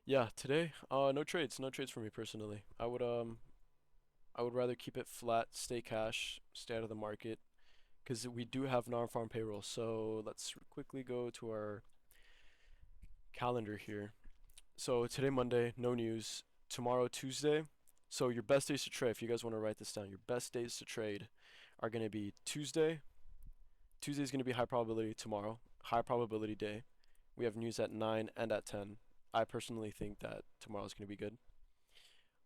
Yeah, today, no trades, no trades for me personally. I would rather keep it flat, stay cash, stay out of the market, because we do have non-farm payroll. So let's quickly go to our calendar here. So today, Monday, no news. Tomorrow, Tuesday. So your best days to trade, if you guys want to write this down, your best days to trade are going to be Tuesday. Tuesday is going to be high probability tomorrow, high probability day. We have news at 9 and at 10. I personally think that tomorrow is going to be good.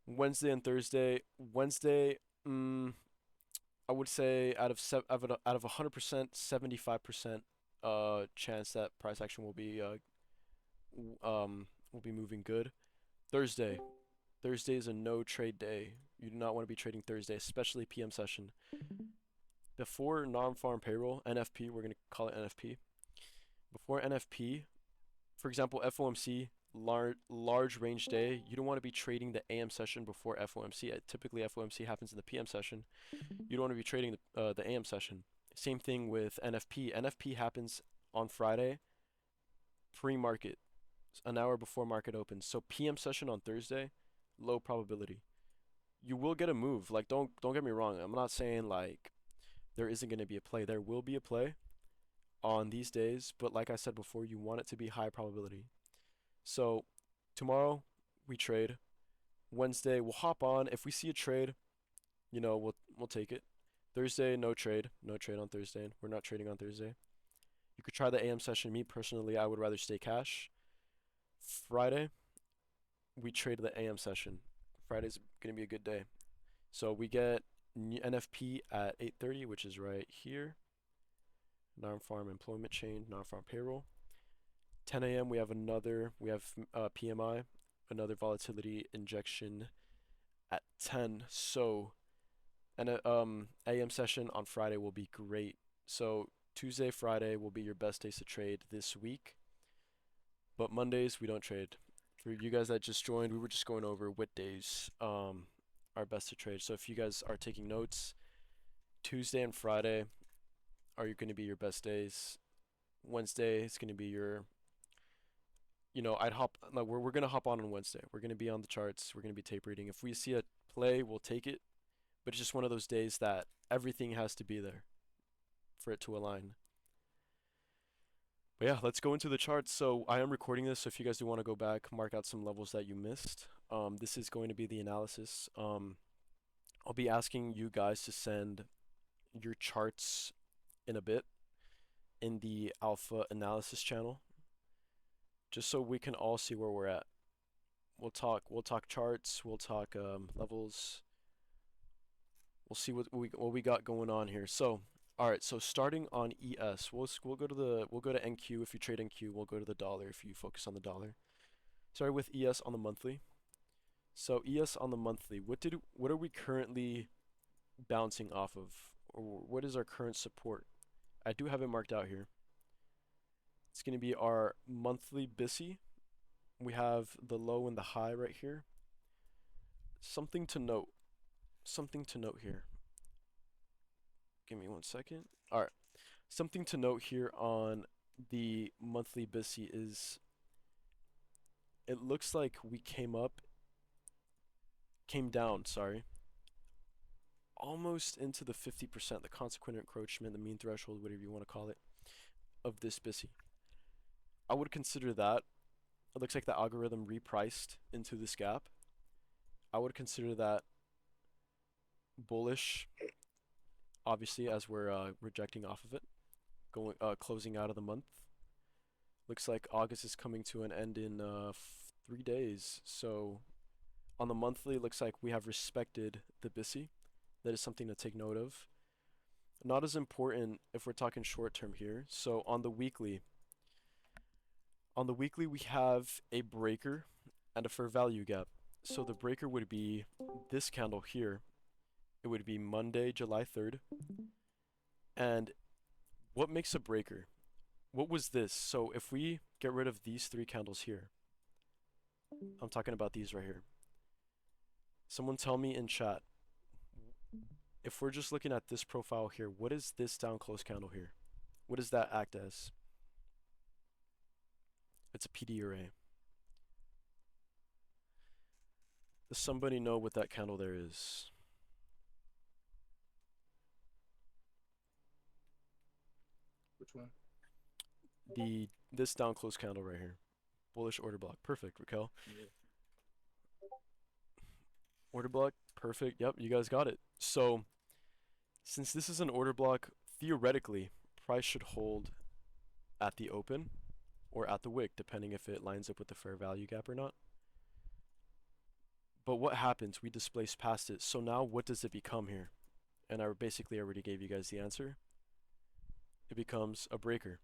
Wednesday and Thursday. Wednesday, I would say out of 100%, 75% chance that price action will be moving good. Thursday. Thursday is a no trade day. You do not want to be trading Thursday, especially PM session. Before non-farm payroll, NFP, we're going to call it NFP. Before NFP, for example, FOMC, large range day, you don't want to be trading the AM session before FOMC. Typically, FOMC happens in the PM session. You don't want to be trading the AM session. Same thing with NFP. NFP happens on Friday, pre-market, an hour before market opens. So PM session on Thursday, low probability. You will get a move. Like don't get me wrong. I'm not saying like there isn't going to be a play. There will be a play on these days, but like I said before, you want it to be high probability. So tomorrow we trade. Wednesday we'll hop on. If we see a trade, we'll take it. Thursday, no trade. No trade on Thursday. We're not trading on Thursday. You could try the AM session. Me personally, I would rather stay cash. Friday, we trade the AM session. Friday's gonna be a good day. So we get NFP at 8:30, which is right here. Non-farm employment chain, non-farm payroll. 10 a.m. We have PMI, another volatility injection at 10. So and AM session on Friday will be great. So Tuesday, Friday will be your best days to trade this week. But Mondays we don't trade. For you guys that just joined, we were just going over what days are best to trade. So if you guys are taking notes, Tuesday and Friday are going to be your best days. Wednesday is going to be your I'd hop like we're gonna hop on Wednesday. We're gonna be on the charts. We're gonna be tape reading. If we see a play, we'll take it. But it's just one of those days that everything has to be there for it to align. But yeah, let's go into the charts. So I am recording this, so if you guys do want to go back, mark out some levels that you missed. This is going to be the analysis. I'll be asking you guys to send your charts in a bit in the alpha analysis channel, just so we can all see where we're at. We'll talk charts, we'll talk levels. We'll see what we got going on here. So, all right. So starting on ES, we'll go to NQ if you trade NQ. We'll go to the dollar if you focus on the dollar. Starting with ES on the monthly. So ES on the monthly, what are we currently bouncing off of, or what is our current support? I do have it marked out here. It's going to be our monthly BISI. We have the low and the high right here. Something to note. Something to note here. Give me 1 second. All right. Something to note here on the monthly BISI is it looks like we came down, sorry, almost into the 50%, the consequent encroachment, the mean threshold, whatever you want to call it, of this BISI. I would consider that. It looks like the algorithm repriced into this gap. I would consider that bullish, obviously, as we're rejecting off of it, closing out of the month. Looks like August is coming to an end in 3 days. So on the monthly, looks like we have respected the BISI. That is something to take note of. Not as important if we're talking short term here. So on the weekly we have a breaker and a fair value gap. So the breaker would be this candle here. It would be Monday, July 3rd. And what makes a breaker? What was this? So if we get rid of these three candles here, I'm talking about these right here. Someone tell me in chat, if we're just looking at this profile here, what is this down close candle here? What does that act as? It's a PD array. Does somebody know what that candle there is? Which one? This down close candle right here. Bullish order block. Perfect, Raquel. Yeah. Order block. Perfect. Yep, you guys got it. So, since this is an order block, theoretically, price should hold at the open or at the wick, depending if it lines up with the fair value gap or not. But what happens? We displace past it. So now what does it become here? And I basically already gave you guys the answer. It becomes a breaker.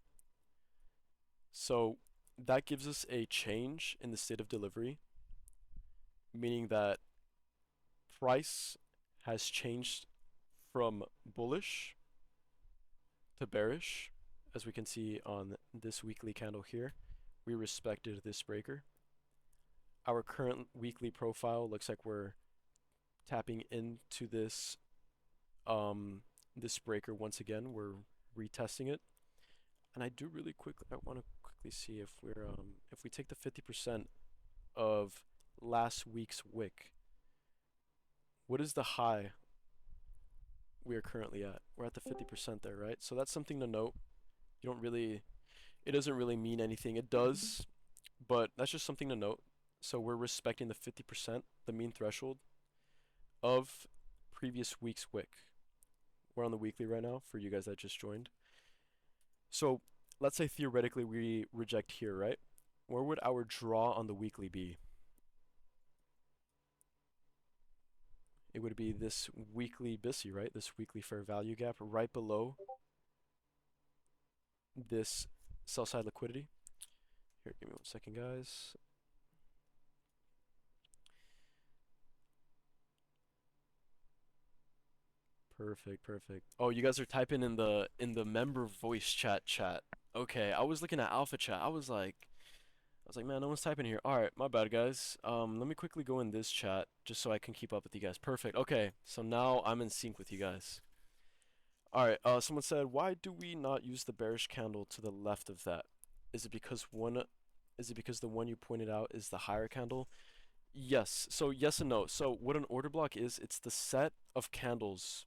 So that gives us a change in the state of delivery, meaning that price has changed from bullish to bearish, as we can see on this weekly candle here. We respected this breaker. Our current weekly profile looks like we're tapping into this breaker once again. We're retesting it. And I want to quickly see if we take the 50% of last week's wick, what is the high we are currently at? We're at the 50% there, right? So that's something to note. You don't really it doesn't really mean anything. It does, but that's just something to note. So we're respecting the 50%, the mean threshold of previous week's wick. We're on the weekly right now for you guys that just joined. So let's say theoretically we reject here, right? Where would our draw on the weekly be? It would be this weekly BISI, right? This weekly fair value gap right below this sell side liquidity. Here, give me 1 second, guys. Perfect, perfect. Oh, you guys are typing in the member voice chat. Okay, I was looking at alpha chat. I was like, man, no one's typing here. All right, my bad, guys. Let me quickly go in this chat just so I can keep up with you guys. Perfect. Okay, so now I'm in sync with you guys. All right. Someone said, why do we not use the bearish candle to the left of that? Is it because one? Is it because the one you pointed out is the higher candle? Yes. So yes and no. So what an order block is, it's the set of candles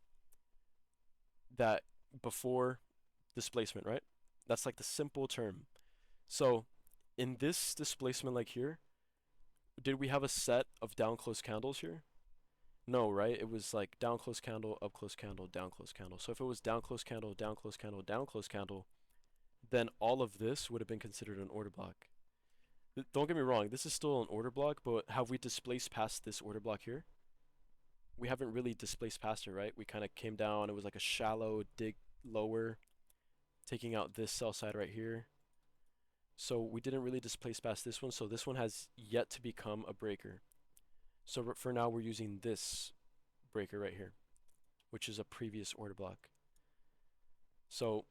that before displacement, right? That's like the simple term. So in this displacement like here, did we have a set of down close candles here? No, right? It was like down close candle, up close candle, down close candle. So if it was down close candle, down close candle, down close candle, then all of this would have been considered an order block. Don't get me wrong, this is still an order block, but have we displaced past this order block here? We haven't really displaced past it, right? We kind of came down, it was like a shallow dig lower, taking out this sell side right here. So we didn't really displace past this one, so this one has yet to become a breaker. So for now, we're using this breaker right here, which is a previous order block. So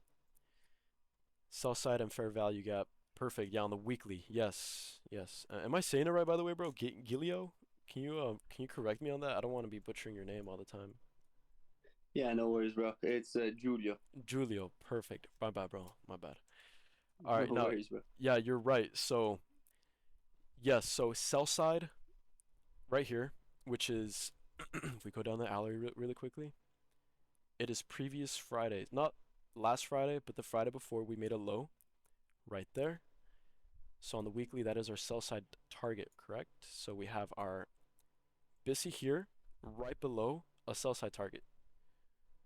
sell side and fair value gap, perfect. Yeah, on the weekly, yes, yes. Am I saying it right, by the way, bro? Gilio? Can you correct me on that? I don't want to be butchering your name all the time. Yeah, no worries, bro. It's Julio. Julio, perfect. My bad, bro. My bad. All No right, now, worries, bro. yeah, you're right. So yes, so sell side right here, which is if we go down the alley really quickly, it is previous Friday, not last Friday, but the Friday before we made a low right there. So on the weekly, that is our sell side target, correct? So we have our BISI here, right below a sell side target.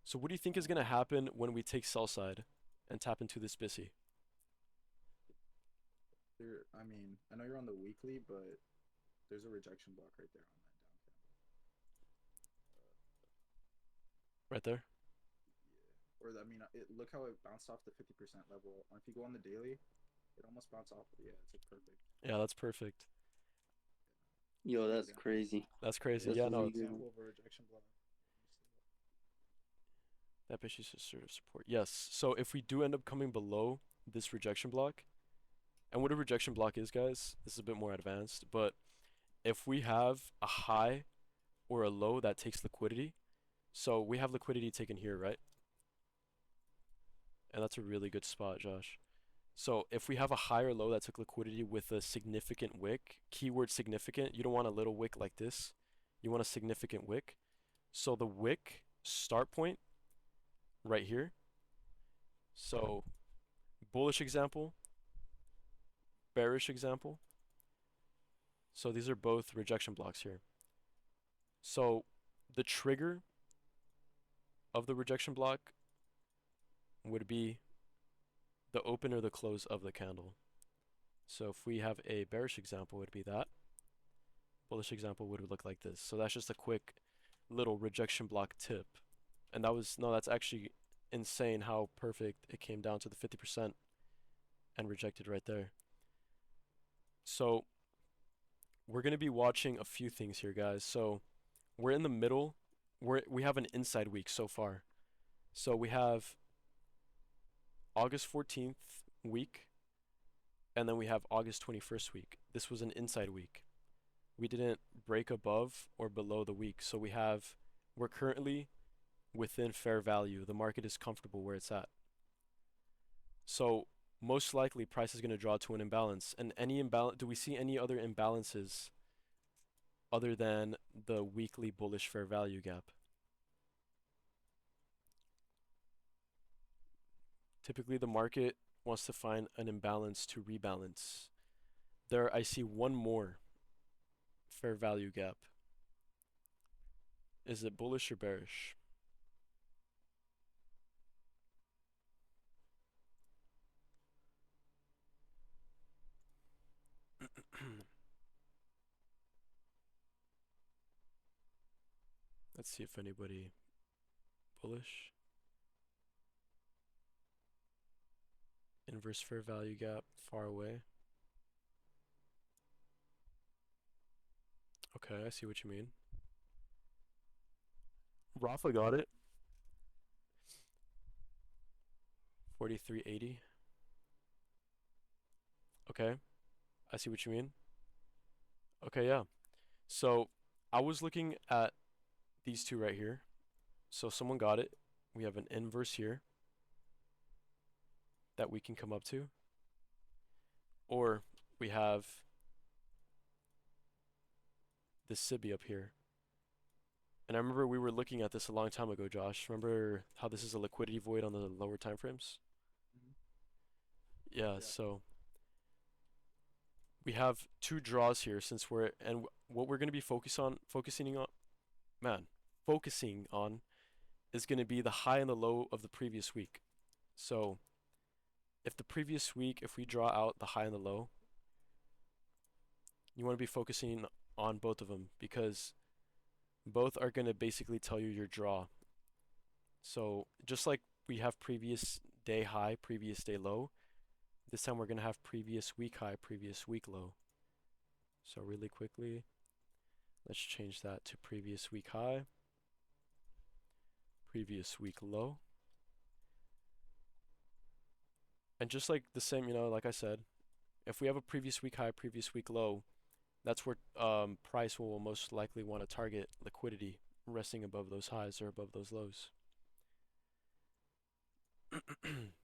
So what do you think is going to happen when we take sell side and tap into this BISI? I mean, I know you're on the weekly, but there's a rejection block right there on that down candle. Right there? Yeah. Or I mean, look how it bounced off the 50% level. If you go on the daily, it almost bounced off. Yeah, it's like perfect. Yeah, that's perfect. Yo, Good that's example. crazy. That's crazy. That's Yeah, no, really Good good. example of a rejection block. that BISI is sort of support. Yes. So if we do end up coming below this rejection block, and what a rejection block is, guys, this is a bit more advanced, but if we have a high or a low that takes liquidity, so we have liquidity taken here, right? And that's a really good spot, Josh. So if we have a higher low that took liquidity with a significant wick, keyword significant, you don't want a little wick like this. You want a significant wick. So the wick start point right here. So bullish example, bearish example. So these are both rejection blocks here. So the trigger of the rejection block would be the open or the close of the candle. So if we have a bearish example, it would be that. Bullish example would look like this. So that's just a quick little rejection block tip. And that's actually insane how perfect it came down to the 50% and rejected right there. So we're going to be watching a few things here, guys. So we're in the middle. We have an inside week so far. So we have August 14th week, and then we have August 21st week. This was an inside week. We didn't break above or below the week. So we're currently within fair value. The market is comfortable where it's at. So most likely price is going to draw to an imbalance. And do we see any other imbalances other than the weekly bullish fair value gap? Typically the market wants to find an imbalance to rebalance. There I see one more fair value gap. Is it bullish or bearish? Let's see if anybody bullish. Inverse fair value gap far away. Okay, I see what you mean. Rafa got it. 43.80. Okay, I see what you mean. Okay, yeah. So I was looking at these two right here. So someone got it. We have an inverse here that we can come up to. Or we have this Sibi up here. And I remember we were looking at this a long time ago, Josh. Remember how this is a liquidity void on the lower time frames? Yeah, so we have two draws here and what we're going to be focusing on is going to be the high and the low of the previous week. So if we draw out the high and the low, you want to be focusing on both of them because both are going to basically tell you your draw. So just like we have previous day high, previous day low, this time we're going to have previous week high, previous week low. So really quickly, let's change that to previous week high, previous week low. And just like the same, like I said, if we have a previous week high, previous week low, that's where price will most likely want to target liquidity resting above those highs or above those lows.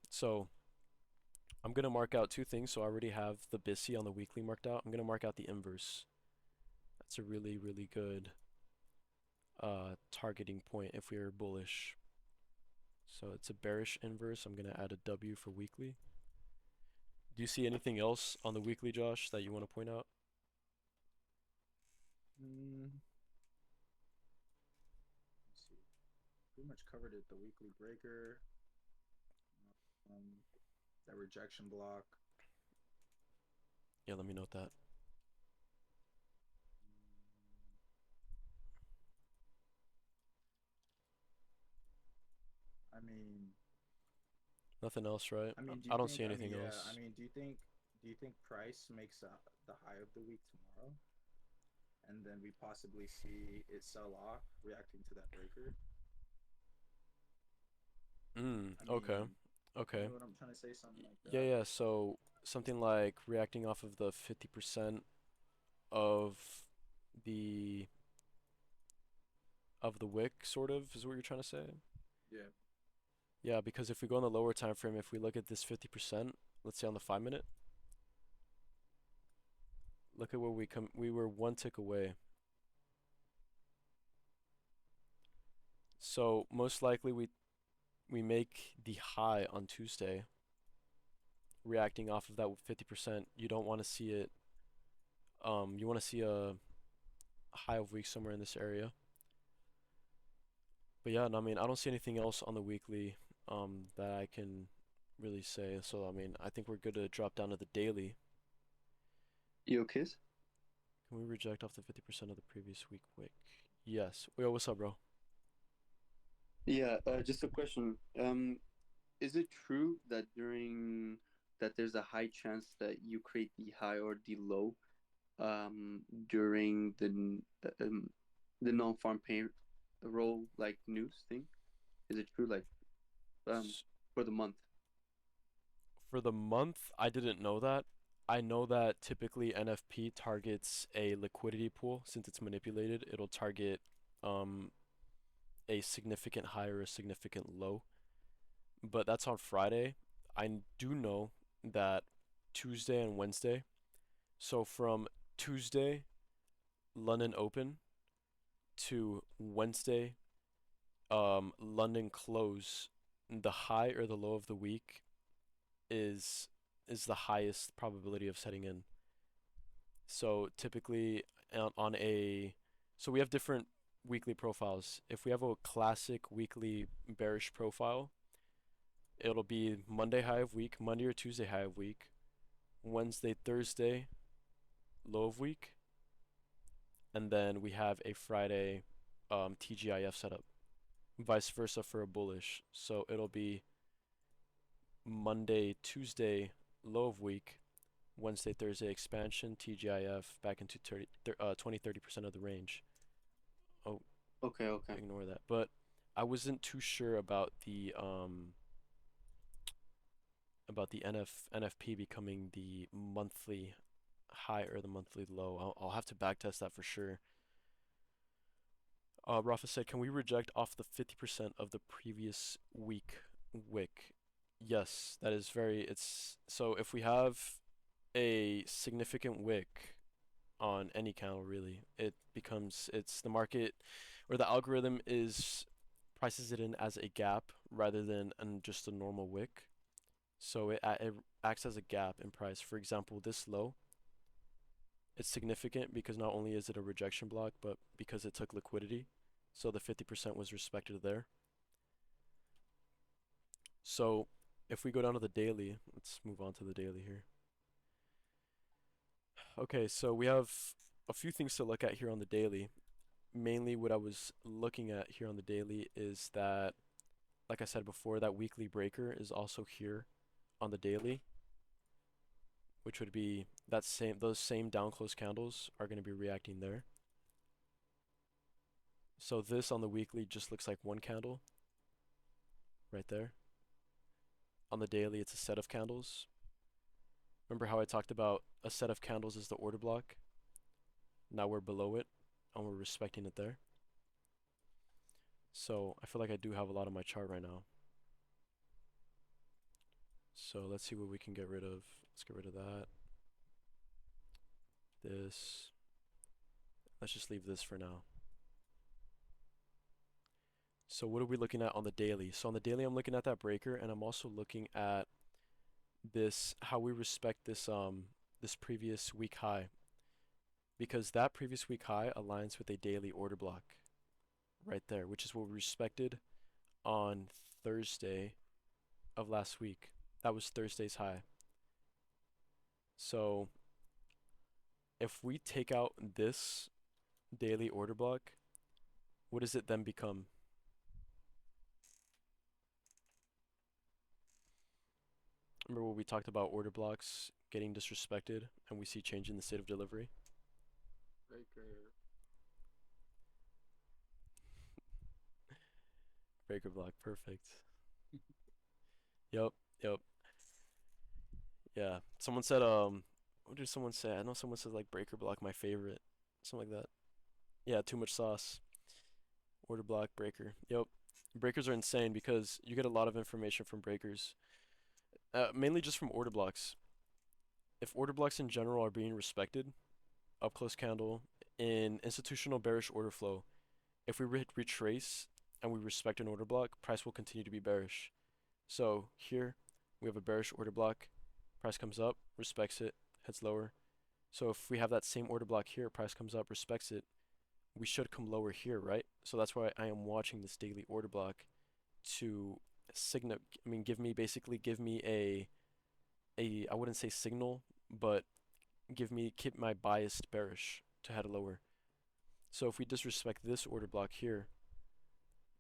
So I'm going to mark out two things. So I already have the BISI on the weekly marked out. I'm going to mark out the inverse. That's a really, really good targeting point if we are bullish. So it's a bearish inverse. I'm going to add a W for weekly. Do you see anything else on the weekly, Josh, that you want to point out? Let's see. Pretty much covered it. The weekly breaker. That rejection block. Yeah, let me note that. I mean, Nothing else, right? I mean, I don't see anything else. I mean, do you think price makes the high of the week tomorrow, and then we possibly see it sell off, reacting to that breaker? Okay. Okay. You know what I'm trying to say? Something like that. Yeah, so something like reacting off of the 50% of the wick, sort of, is what you're trying to say? Yeah. Yeah, because if we go on the lower time frame, if we look at this 50%, let's say on the 5-minute, look at where we were one tick away. So most likely we make the high on Tuesday, reacting off of that 50%. You don't want to see it. You want to see a high of week somewhere in this area. But yeah, no, I mean, I don't see anything else on the weekly that I can really say. So I mean, I think we're good to drop down to the daily. Yo, Kiss? Can we reject off the 50% of the previous week wick? Yes. Yo, what's up, bro? Yeah, just a question. Is it true that there's a high chance that you create the high or the low during the non-farm payroll like news thing? Is it true like um S- for the month? For the month, I didn't know that. I know that typically NFP targets a liquidity pool since it's manipulated. It'll target um a significant high or a significant low. But that's on Friday. I do know that Tuesday and Wednesday. So from Tuesday, London Open to Wednesday, London close, the high or the low of the week is is the highest probability of setting in. So typically on a so we have different weekly profiles. If we have a classic weekly bearish profile, it'll be Monday high of week, Monday or Tuesday high of week, Wednesday, Thursday low of week, and then we have a Friday TGIF setup. Vice versa for a bullish. So it'll be Monday, Tuesday low of week, Wednesday, Thursday expansion, TGIF back into 20-30% of the range. Oh, Okay, okay. ignore that. But I wasn't too sure about the NFP becoming the monthly high or the monthly low. I'll have to backtest that for sure. Rafa said, can we reject off the 50% of the previous week wick? Yes, that is very, it's, so if we have a significant wick on any candle really, it becomes, it's the market, or the algorithm is, prices it in as a gap rather than just a normal wick. So it acts as a gap in price. For example, this low, it's significant because not only is it a rejection block, but because it took liquidity. So the 50% was respected there. So if we go down to the daily, let's move on to the daily here. Okay, so we have a few things to look at here on the daily. Mainly what I was looking at here on the daily is that, like I said before, that weekly breaker is also here on the daily, which would be those same down close candles are going to be reacting there. So this on the weekly just looks like one candle right there. On the daily, it's a set of candles. Remember how I talked about a set of candles is the order block? Now we're below it and we're respecting it there. So I feel like I do have a lot on my chart right now. So let's see what we can get rid of. Let's get rid of that. This. Let's just leave this for now. So what are we looking at on the daily? So on the daily, I'm looking at that breaker, and I'm also looking at this, how we respect this previous week high, because that previous week high aligns with a daily order block right there, which is what we respected on Thursday of last week. That was Thursday's high. So if we take out this daily order block, what does it then become? Remember when we talked about order blocks getting disrespected and we see change in the state of delivery? Breaker. Breaker block, perfect. Yep, yep. Yeah. Someone said, what did someone say? I know someone said like breaker block, my favorite. Something like that. Yeah, too much sauce. Order block, breaker. Yep. Breakers are insane because you get a lot of information from breakers. Mainly just from order blocks. If order blocks in general are being respected, up close candle, in institutional bearish order flow, if we retrace and we respect an order block, price will continue to be bearish. So here we have a bearish order block, price comes up, respects it, heads lower. So if we have that same order block here, price comes up, respects it, we should come lower here, right? So that's why I am watching this daily order block to signal, give me I wouldn't say signal, but keep my biased bearish to head lower. So if we disrespect this order block here,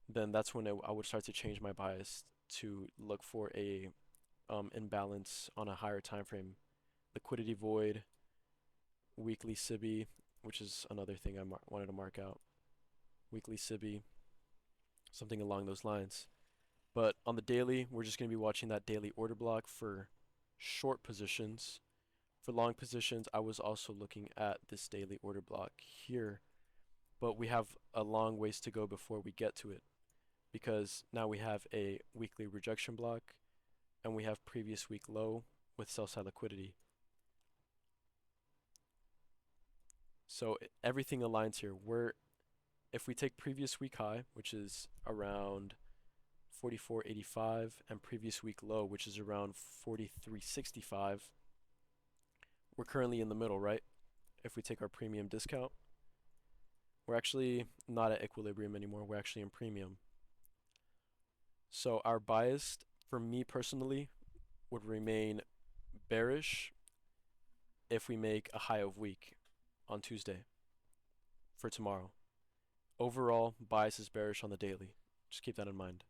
then that's when I would start to change my bias to look for a imbalance on a higher time frame. Liquidity void, weekly SIBI, which is another thing I wanted to mark out. Weekly SIBI, something along those lines. But on the daily, we're just going to be watching that daily order block for short positions. For long positions, I was also looking at this daily order block here, but we have a long ways to go before we get to it, because now we have a weekly rejection block and we have previous week low with sell side liquidity. So everything aligns here. If we take previous week high, which is around 44.85, and previous week low, which is around 43.65, we're currently in the middle, right? If we take our premium discount, we're actually not at equilibrium anymore, we're actually in premium. So our bias, for me personally, would remain bearish if we make a high of week on Tuesday for tomorrow. Overall, bias is bearish on the daily. Just keep that in mind.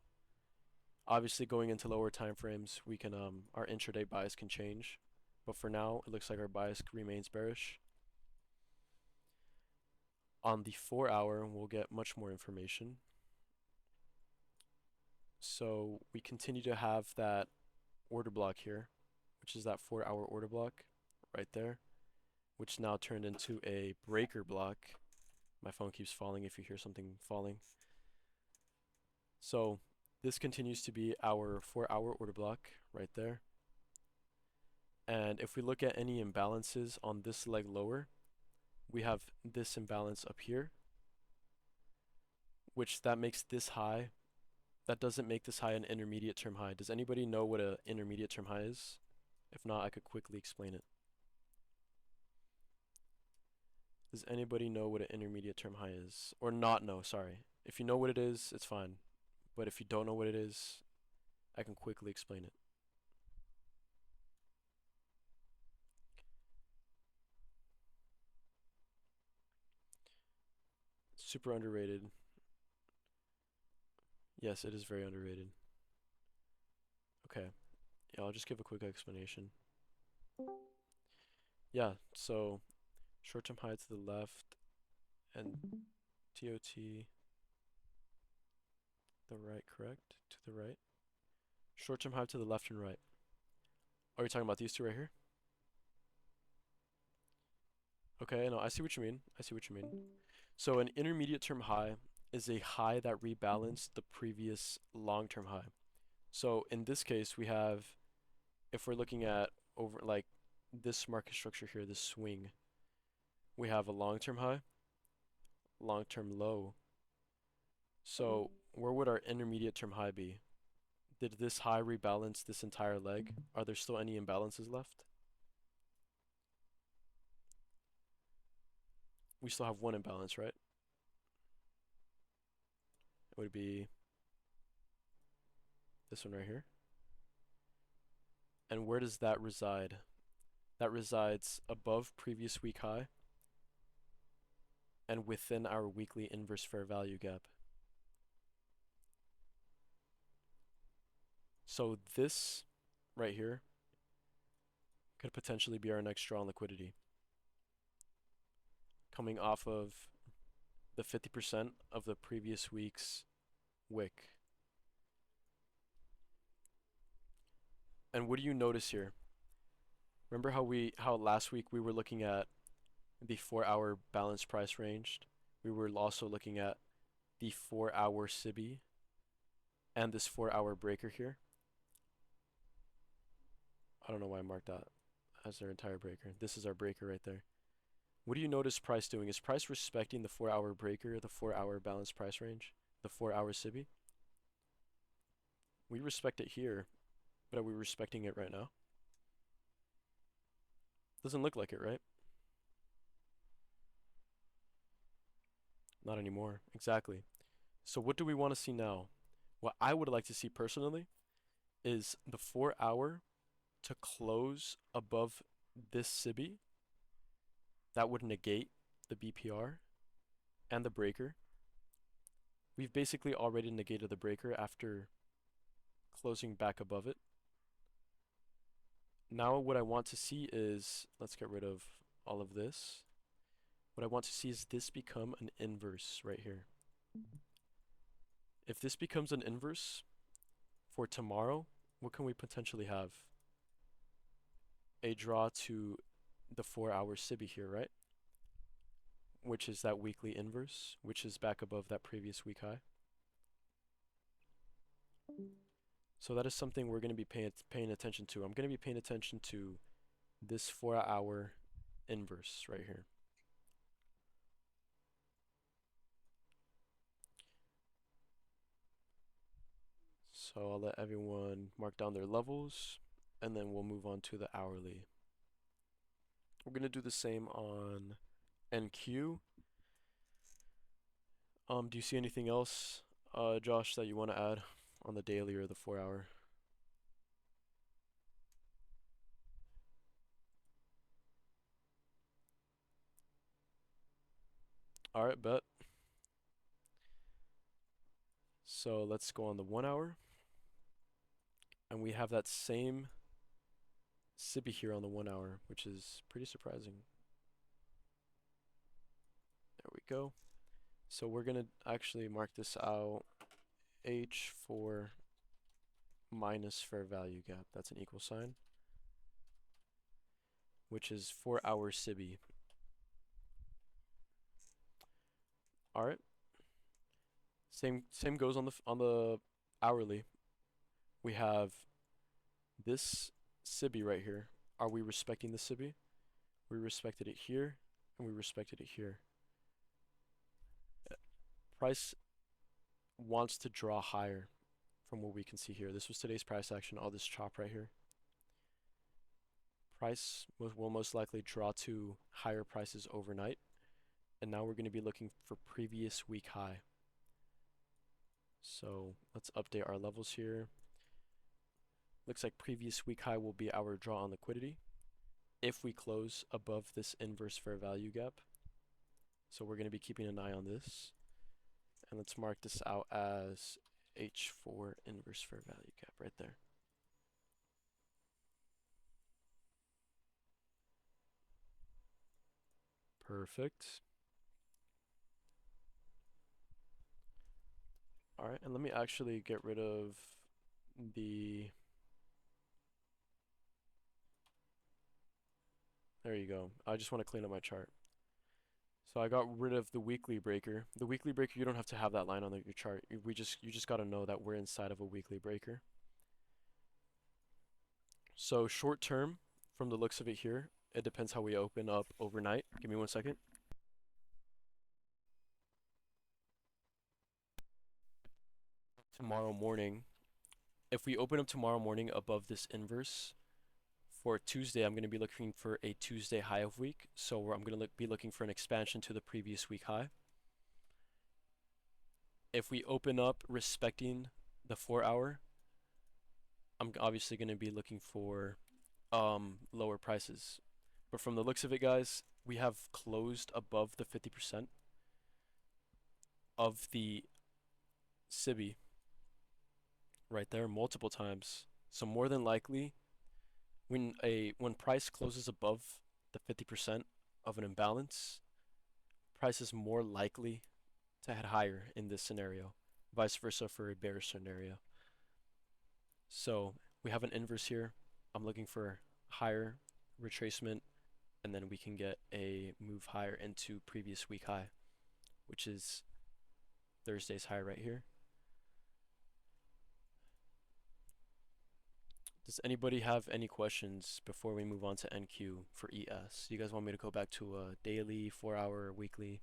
Obviously, going into lower time frames, we can our intraday bias can change, but for now, it looks like our bias remains bearish. On the 4 hour, we'll get much more information. So we continue to have that order block here, which is that 4 hour order block right there, which now turned into a breaker block. My phone keeps falling if you hear something falling. So this continues to be our 4 hour order block right there. And if we look at any imbalances on this leg lower, we have this imbalance up here, which that makes this high. That doesn't make this high an intermediate term high. Does anybody know what an intermediate term high is? If not, I could quickly explain it. Does anybody know what an intermediate term high is? Or not know, sorry. If you know what it is, it's fine. But if you don't know what it is, I can quickly explain it. Super underrated. Yes, it is very underrated. Okay. Yeah, I'll just give a quick explanation. Yeah, so short-term high to the left and TOT the right, correct? To the right. Short-term high to the left and right. Are you talking about these two right here? Okay, no, I see what you mean. I see what you mean. So an intermediate term high is a high that rebalanced the previous long-term high. So in this case, we have, if we're looking at over like this market structure here, this swing, we have a long-term high, long-term low. So where would our intermediate term high be? Did this high rebalance this entire leg? Are there still any imbalances left? We still have one imbalance, right? It would be this one right here. And where does that reside? That resides above previous week high and within our weekly inverse fair value gap. So this right here could potentially be our next draw on liquidity, coming off of the 50% of the previous week's wick. And what do you notice here? Remember how last week we were looking at the 4 hour balanced price range? We were also looking at the 4 hour SIBI and this 4 hour breaker here. I don't know why I marked that as our entire breaker. This is our breaker right there. What do you notice price doing? Is price respecting the 4 hour breaker, the 4 hour balanced price range, the 4-hour Sibi. We respect it here, but are we respecting it right now? Doesn't look like it, right? Not anymore. Exactly. So what do we want to see now? What I would like to see personally is the 4-hour to close above this Sibi. That would negate the BPR and the breaker. We've basically already negated the breaker after closing back above it. Now what I want to see is, let's get rid of all of this. What I want to see is this become an inverse right here. If this becomes an inverse for tomorrow, what can we potentially have? A draw to the 4-hour Sibi here, right? Which is that weekly inverse, which is back above that previous week high. So that is something we're going to be paying attention to. I'm going to be paying attention to this 4-hour inverse right here. So I'll let everyone mark down their levels, and then we'll move on to the hourly. We're going to do the same on NQ. Do you see anything else, Josh, that you want to add on the daily or the 4-hour? Alright, bet. So let's go on the 1-hour. And we have that same Sibi here on the 1-hour, which is pretty surprising. There we go. So we're going to actually mark this out H4 minus fair value gap. That's an equal sign, which is 4-hour Sibi. All right. Same goes on the hourly. We have this Sibi right here. Are we respecting the Sibi? We respected it here, and we respected it here. Price wants to draw higher from what we can see here. This was today's price action, all this chop right here. Price will most likely draw to higher prices overnight. And now we're going to be looking for previous week high. So let's update our levels here. Looks like previous week high will be our draw on liquidity if we close above this inverse fair value gap. So we're going to be keeping an eye on this. And let's mark this out as H4 inverse fair value gap right there. Perfect. All right, and let me actually get rid of the... There you go. I just want to clean up my chart. So I got rid of the weekly breaker. The weekly breaker, you don't have to have that line on your chart. You just got to know that we're inside of a weekly breaker. So short term, from the looks of it here, it depends how we open up overnight. Give me 1 second. Tomorrow morning, if we open up tomorrow morning above this inverse, for Tuesday, I'm going to be looking for a Tuesday high of week. So I'm going to be looking for an expansion to the previous week high. If we open up respecting the 4-hour, I'm obviously going to be looking for lower prices. But from the looks of it, guys, we have closed above the 50% of the Sibi right there multiple times. So more than likely, when price closes above the 50% of an imbalance, price is more likely to head higher in this scenario. Vice versa for a bearish scenario. So we have an inverse here. I'm looking for higher retracement, and then we can get a move higher into previous week high, which is Thursday's high right here. Does anybody have any questions before we move on to NQ for ES? You guys want me to go back to a daily, 4-hour, weekly?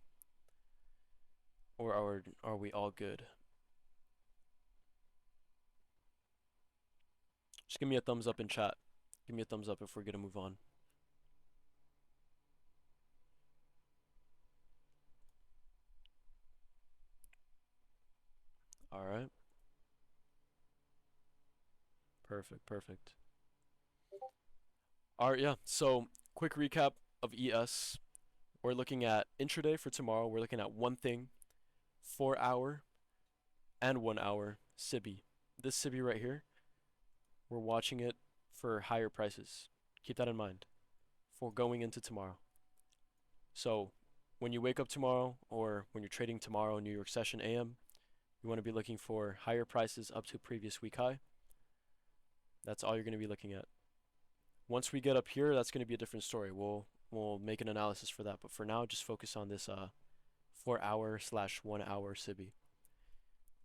Or are we all good? Just give me a thumbs up in chat. Give me a thumbs up if we're gonna move on. All right. Perfect, perfect. All right, yeah. So, quick recap of ES. We're looking at intraday for tomorrow. We're looking at one thing, 4 hour and 1 hour SIBI. This SIBI right here, we're watching it for higher prices. Keep that in mind for going into tomorrow. So, when you wake up tomorrow or when you're trading tomorrow New York session AM, you want to be looking for higher prices up to previous week high. That's all you're going to be looking at. Once we get up here, that's going to be a different story. We'll make an analysis for that, but for now, just focus on this 4 hour/1 hour SIBI.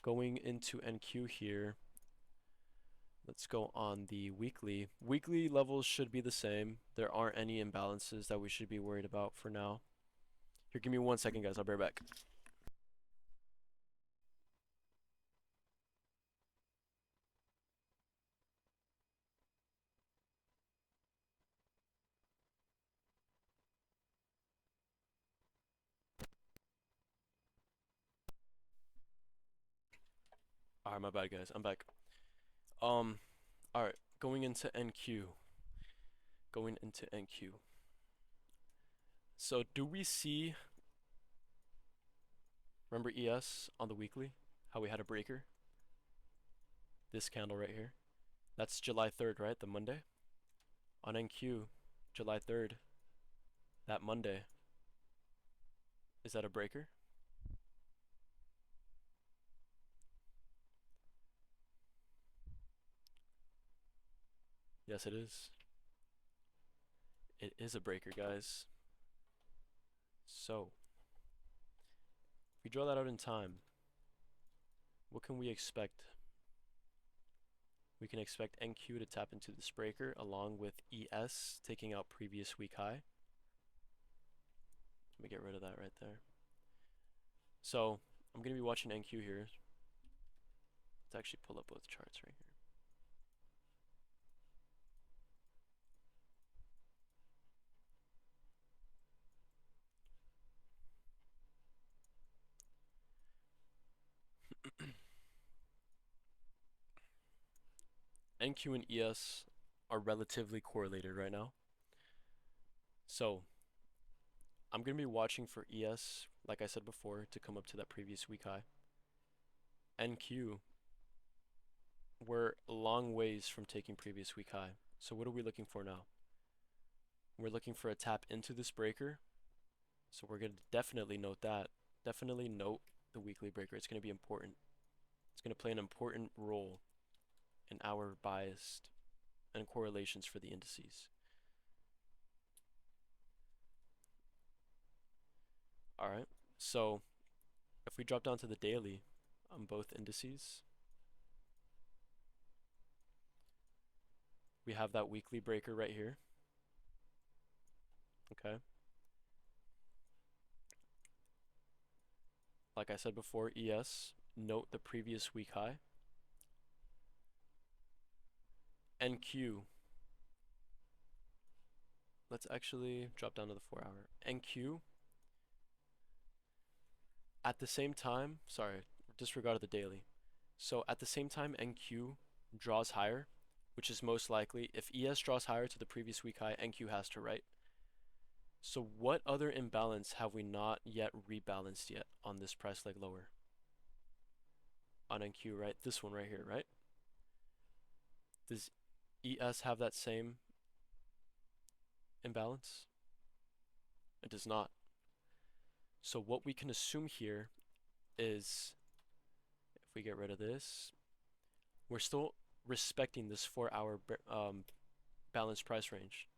Going into NQ here, let's go on the weekly. Weekly levels should be the same. There aren't any imbalances that we should be worried about for now. Here, give me 1 second, guys. I'll be right back. Alright, my bad, guys. I'm back. Alright, going into NQ. Going into NQ. So, do we see, remember ES on the weekly? How we had a breaker? This candle right here. That's July 3rd, right? The Monday? On NQ, July 3rd, that Monday. Is that a breaker? Yes, it is. It is a breaker, guys. So, if we draw that out in time, what can we expect? We can expect NQ to tap into this breaker along with ES taking out previous week high. Let me get rid of that right there. So, I'm going to be watching NQ here. Let's actually pull up both charts right here. NQ and ES are relatively correlated right now. So, I'm going to be watching for ES, like I said before, to come up to that previous week high. NQ, we're a long ways from taking previous week high. So what are we looking for now? We're looking for a tap into this breaker. So we're going to definitely note that. Definitely note the weekly breaker. It's going to be important. It's going to play an important role in our bias and correlations for the indices. Alright, so if we drop down to the daily on both indices, we have that weekly breaker right here. Okay. Like I said before, ES, note the previous week high. NQ, let's actually drop down to the 4 hour. NQ, at the same time, sorry, disregard the daily. So at the same time NQ draws higher, which is most likely, if ES draws higher to the previous week high, NQ has to, right? So what other imbalance have we not yet rebalanced yet on this price leg lower? On NQ, right? This one right here, right? Does ES have that same imbalance? It does not. So what we can assume here is, if we get rid of this, we're still respecting this 4 hour balanced price range.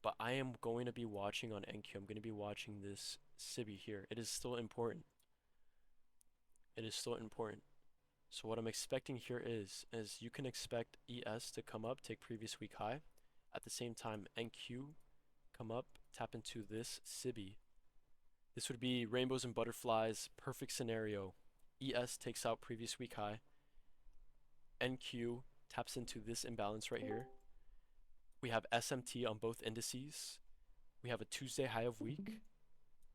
But I am going to be watching on NQ. I'm going to be watching this SIBI here. It is still important. It is still important. So what I'm expecting here is you can expect ES to come up, take previous week high. At the same time, NQ come up, tap into this SIBI. This would be rainbows and butterflies, perfect scenario. ES takes out previous week high. NQ taps into this imbalance right here. We have SMT on both indices. We have a Tuesday high of week,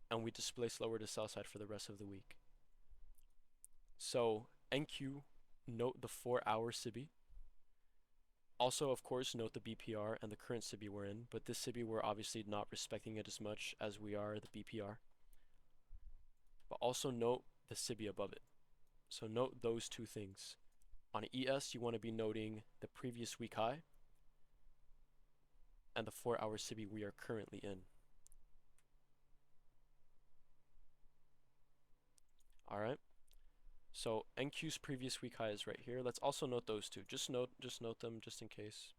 and we displace lower to sell side for the rest of the week. So NQ, note the 4-hour SIBI. Also, of course, note the BPR and the current SIBI we're in, but this SIBI we're obviously not respecting it as much as we are the BPR. But also note the SIBI above it. So note those two things. On ES, you want to be noting the previous week high and the 4-hour SIBI we are currently in. Alright, so NQ's previous week high is right here. Let's also note those two. Just note them just in case.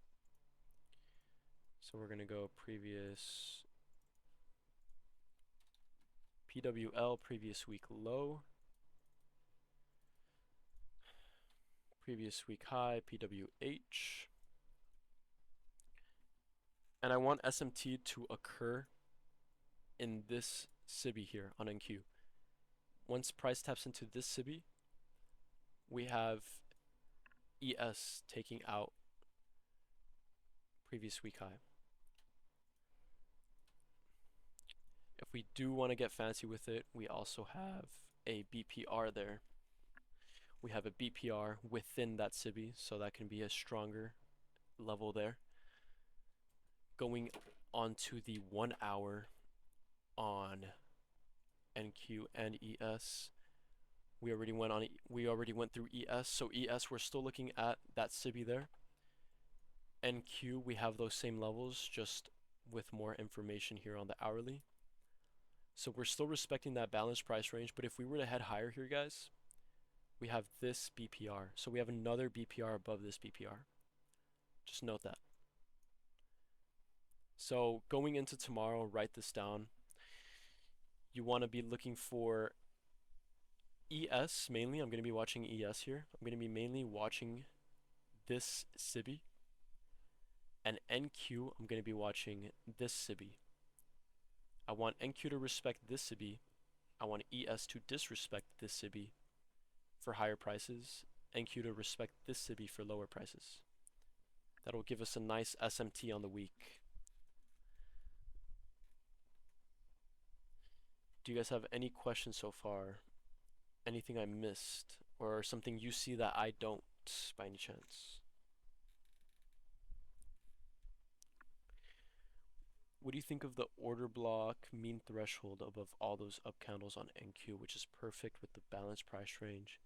So we're gonna go previous PWL, previous week low, previous week high, PWH. And I want SMT to occur in this SIBI here on NQ. Once price taps into this SIBI, we have ES taking out previous week high. If we do want to get fancy with it, we also have a BPR there. We have a BPR within that SIBI, so that can be a stronger level there. Going onto the 1 hour on NQ and ES. We already went through ES, so ES we're still looking at that SIBI there. NQ we have those same levels, just with more information here on the hourly. So we're still respecting that balanced price range, but if we were to head higher here, guys, we have this BPR. So we have another BPR above this BPR. Just note that. So going into tomorrow, write this down. You want to be looking for ES mainly. I'm going to be watching ES here. I'm going to be mainly watching this SIBI. And NQ, I'm going to be watching this SIBI. I want NQ to respect this SIBI. I want ES to disrespect this SIBI for higher prices. NQ to respect this SIBI for lower prices. That'll give us a nice SMT on the week. Do you guys have any questions so far? Anything I missed? Or something you see that I don't by any chance? What do you think of the order block mean threshold above all those up candles on NQ, which is perfect with the balanced price range,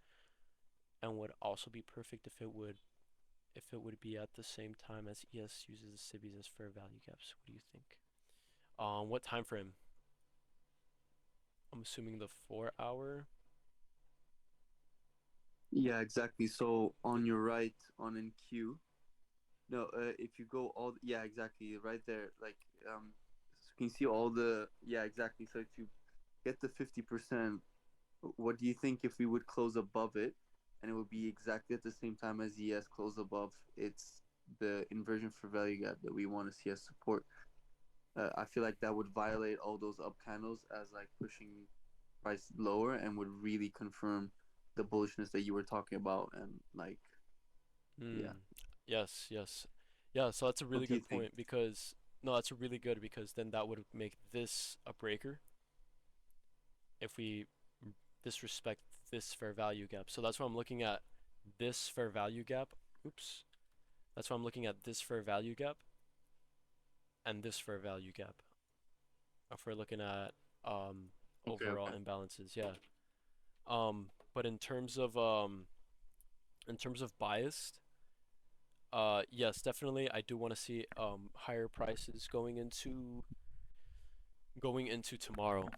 and would also be perfect if it would be at the same time as ES uses the SIBIs as fair value gaps? What do you think? What time frame? I'm assuming the 4-hour. Yeah, exactly. So on your right on NQ, no, if you go all, yeah, exactly, right there, like, so you can see all the, yeah, exactly. So if you get the 50%, what do you think if we would close above it, and it would be exactly at the same time as ES close above? It's the inversion for value gap that we want to see as support. I feel like that would violate all those up candles as like pushing price lower, and would really confirm the bullishness that you were talking about, and like, yeah. Yes, yes. Yeah, so that's a What really do you good think? point because no, that's a really good because then that would make this a breaker if we disrespect this fair value gap. So that's why I'm looking at this fair value gap. Oops. That's why I'm looking at this fair value gap and this fair value gap. If we're looking at Okay, overall okay. imbalances, yeah. But in terms of biased, yes, definitely I do want to see higher prices going into tomorrow.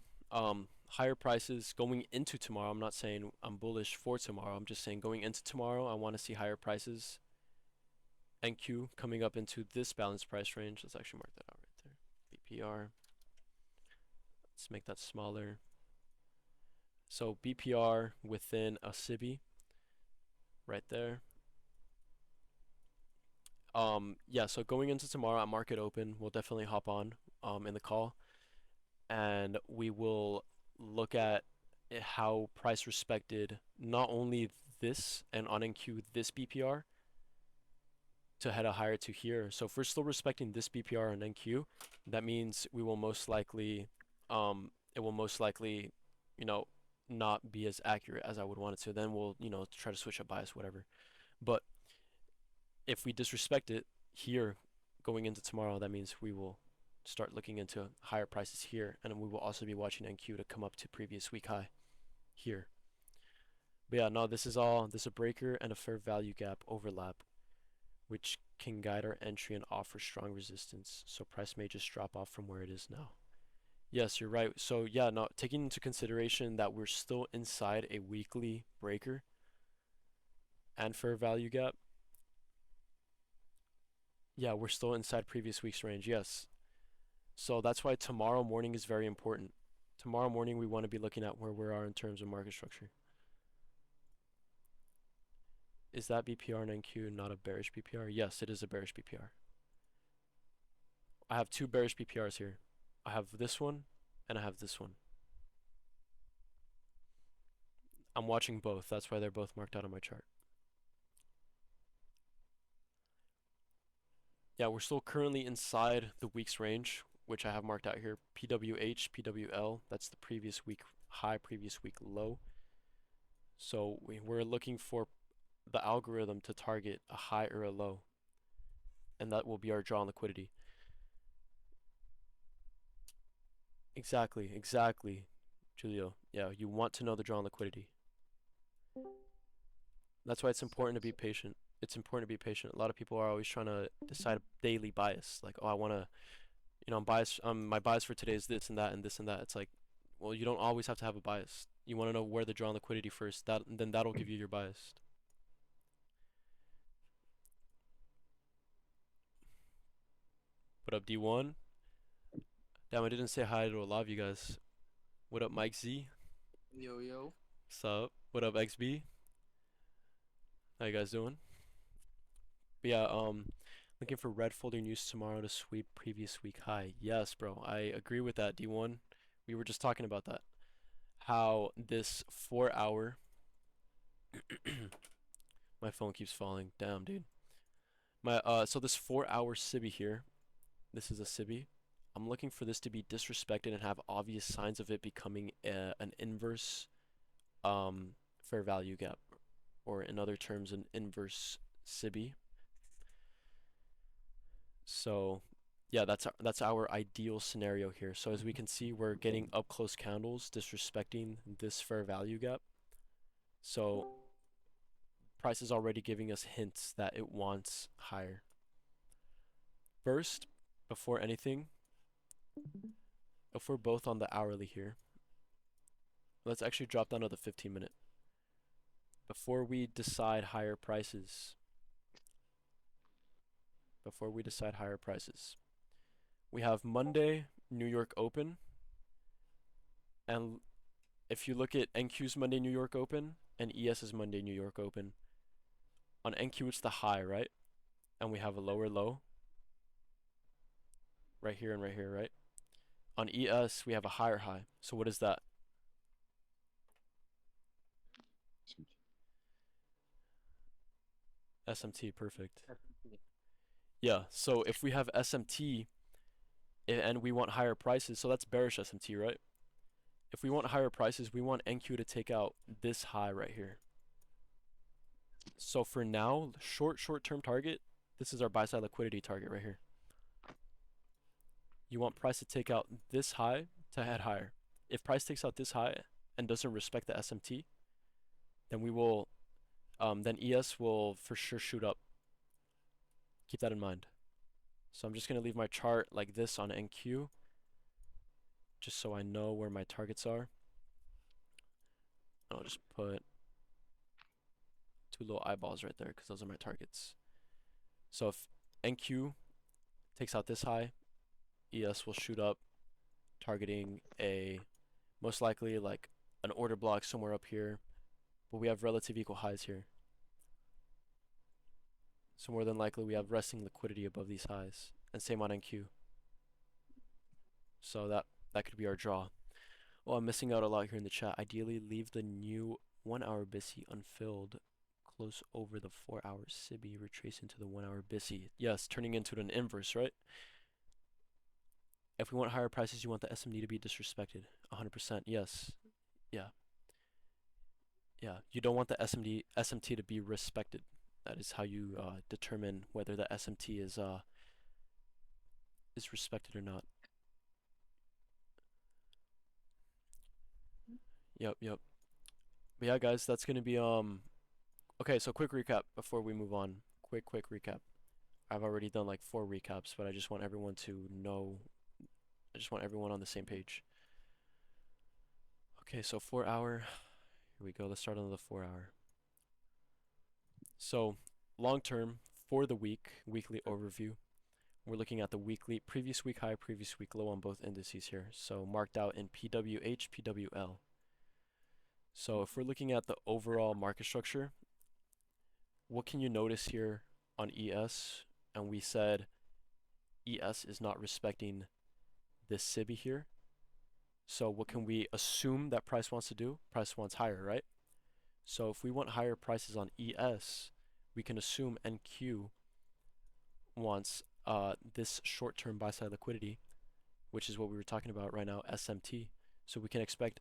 Higher prices going into tomorrow. I'm not saying I'm bullish for tomorrow. I'm just saying going into tomorrow, I want to see higher prices. NQ coming up into this balanced price range. Let's actually mark that out right there. BPR. Let's make that smaller. So BPR within a SIBI right there. Yeah, so going into tomorrow at market open, we'll definitely hop on in the call, and we will look at how price respected not only this and on NQ this BPR, to head higher to here. So if we're still respecting this BPR and NQ, that means we will most likely, it will most likely, you know, not be as accurate as I would want it to. Then we'll, try to switch up bias, whatever. But if we disrespect it here going into tomorrow, that means we will start looking into higher prices here, and we will also be watching NQ to come up to previous week high here. But yeah, no, this is a breaker and a fair value gap overlap, which can guide our entry and offer strong resistance. So price may just drop off from where it is now. Yes, you're right. So yeah, no, taking into consideration that we're still inside a weekly breaker and fair value gap. Yeah, we're still inside previous week's range. Yes. So that's why tomorrow morning is very important. Tomorrow morning we want to be looking at where we are in terms of market structure. Is that BPR and NQ not a bearish BPR? Yes, it is a bearish BPR. I have two bearish BPRs here. I have this one and I have this one. I'm watching both. That's why they're both marked out on my chart. Yeah, we're still currently inside the week's range, which I have marked out here. PWH, PWL, that's the previous week high, previous week low. So we're looking for the algorithm to target a high or a low, and that will be our draw on liquidity. Exactly, Julio. Yeah, you want to know the draw on liquidity. That's why it's important to be patient. It's important to be patient. A lot of people are always trying to decide a daily bias. Like, oh, I want to, I'm biased. My bias for today is this and that and this and that. It's like, well, you don't always have to have a bias. You want to know where the draw on liquidity first. Then that'll give you your bias. What up, D1? Damn, I didn't say hi to a lot of you guys. What up, Mike Z? Yo, yo. What's up? What up, XB? How you guys doing? But yeah, looking for red folder news tomorrow to sweep previous week high. Yes, bro, I agree with that, D1. We were just talking about that. How this 4 hour my phone keeps falling. Damn, dude. So this 4 hour Sibi here, this is a Sibi. I'm looking for this to be disrespected and have obvious signs of it becoming an inverse fair value gap, or in other terms, an inverse Sibi. So yeah, that's our ideal scenario here. So as we can see, we're getting up close candles disrespecting this fair value gap. So price is already giving us hints that it wants higher. First, before anything, if we're both on the hourly here, let's actually drop down to the 15-minute. Before we decide higher prices, we have Monday, New York Open, and if you look at NQ's Monday, New York Open, and ES's Monday, New York Open, on NQ it's the high, right? And we have a lower low, right here and right here, right? On ES, we have a higher high. So what is that? SMT, perfect. Yeah, so if we have SMT and we want higher prices, so that's bearish SMT, right? If we want higher prices, we want NQ to take out this high right here. So for now, short-term target, this is our buy-side liquidity target right here. You want price to take out this high to head higher. If price takes out this high and doesn't respect the SMT, then we will, then ES will for sure shoot up. Keep that in mind. So I'm just going to leave my chart like this on NQ, just so I know where my targets are. I'll just put two little eyeballs right there because those are my targets. So if NQ takes out this high, ES will shoot up, targeting a most likely like an order block somewhere up here, but we have relative equal highs here. So more than likely we have resting liquidity above these highs, and same on NQ. So that could be our draw. Oh, I'm missing out a lot here in the chat. Ideally, leave the new 1 hour busy unfilled. close over the 4-hour SIBI, retrace into the 1-hour BISI. Yes, turning into an inverse, right? If we want higher prices, you want the SMD to be disrespected. 100%, yes. Yeah. Yeah, you don't want the SMT to be respected. That is how you determine whether the SMT is respected or not. Yep. But yeah, guys, that's gonna be okay, so quick recap before we move on. Quick recap. I've already done like 4 recaps, but I just want everyone to know. I just want everyone on the same page. Okay, so 4-hour. Here we go. Let's start on the 4-hour. So, long term for the week, weekly overview. We're looking at the weekly, previous week high, previous week low on both indices here. So marked out in PWH, PWL. So if we're looking at the overall market structure, what can you notice here on ES? And we said ES is not respecting this SIBI here. So what can we assume that price wants to do? Price wants higher, right? So if we want higher prices on ES, we can assume NQ wants this short-term buy-side liquidity, which is what we were talking about right now, SMT. So we can expect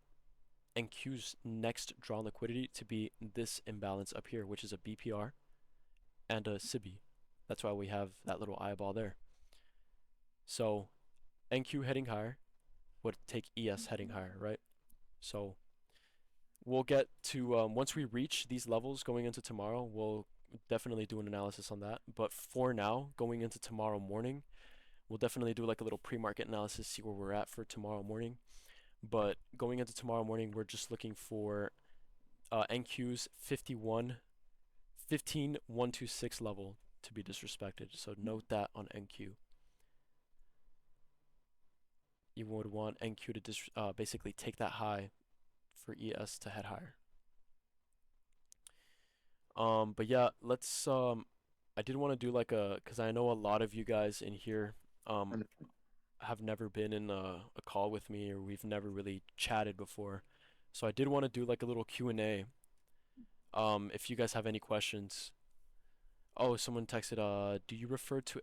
NQ's next drawn liquidity to be this imbalance up here, which is a BPR and a SIBI. That's why we have that little eyeball there. So NQ heading higher would take ES heading higher, right? So we'll get to, once we reach these levels going into tomorrow, we'll definitely do an analysis on that. But for now, going into tomorrow morning, we'll definitely do like a little pre-market analysis, see where we're at for tomorrow morning. But going into tomorrow morning, we're just looking for NQ's 15126 level to be disrespected. So note that on NQ. You would want NQ to basically take that high for ES to head higher. But yeah, let's I did want to do like because I know a lot of you guys in here have never been in a call with me, or we've never really chatted before. So I did want to do like a little Q&A. If you guys have any questions. Oh, someone texted, do you refer to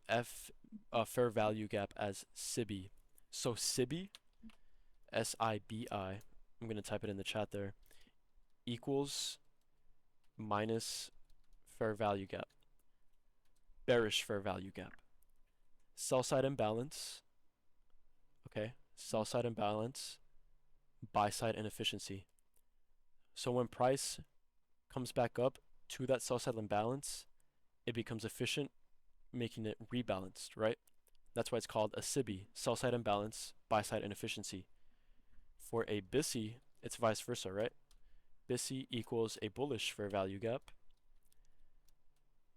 fair value gap as SIBI? So SIBI, SIBI, I'm gonna type it in the chat there, equals minus fair value gap, bearish fair value gap. Sell side imbalance, okay, sell side imbalance, buy side inefficiency. So when price comes back up to that sell side imbalance, it becomes efficient, making it rebalanced, right? That's why it's called a SIBI, sell side imbalance, buy side inefficiency. For a BISI, it's vice versa, right? BISI equals a bullish fair value gap,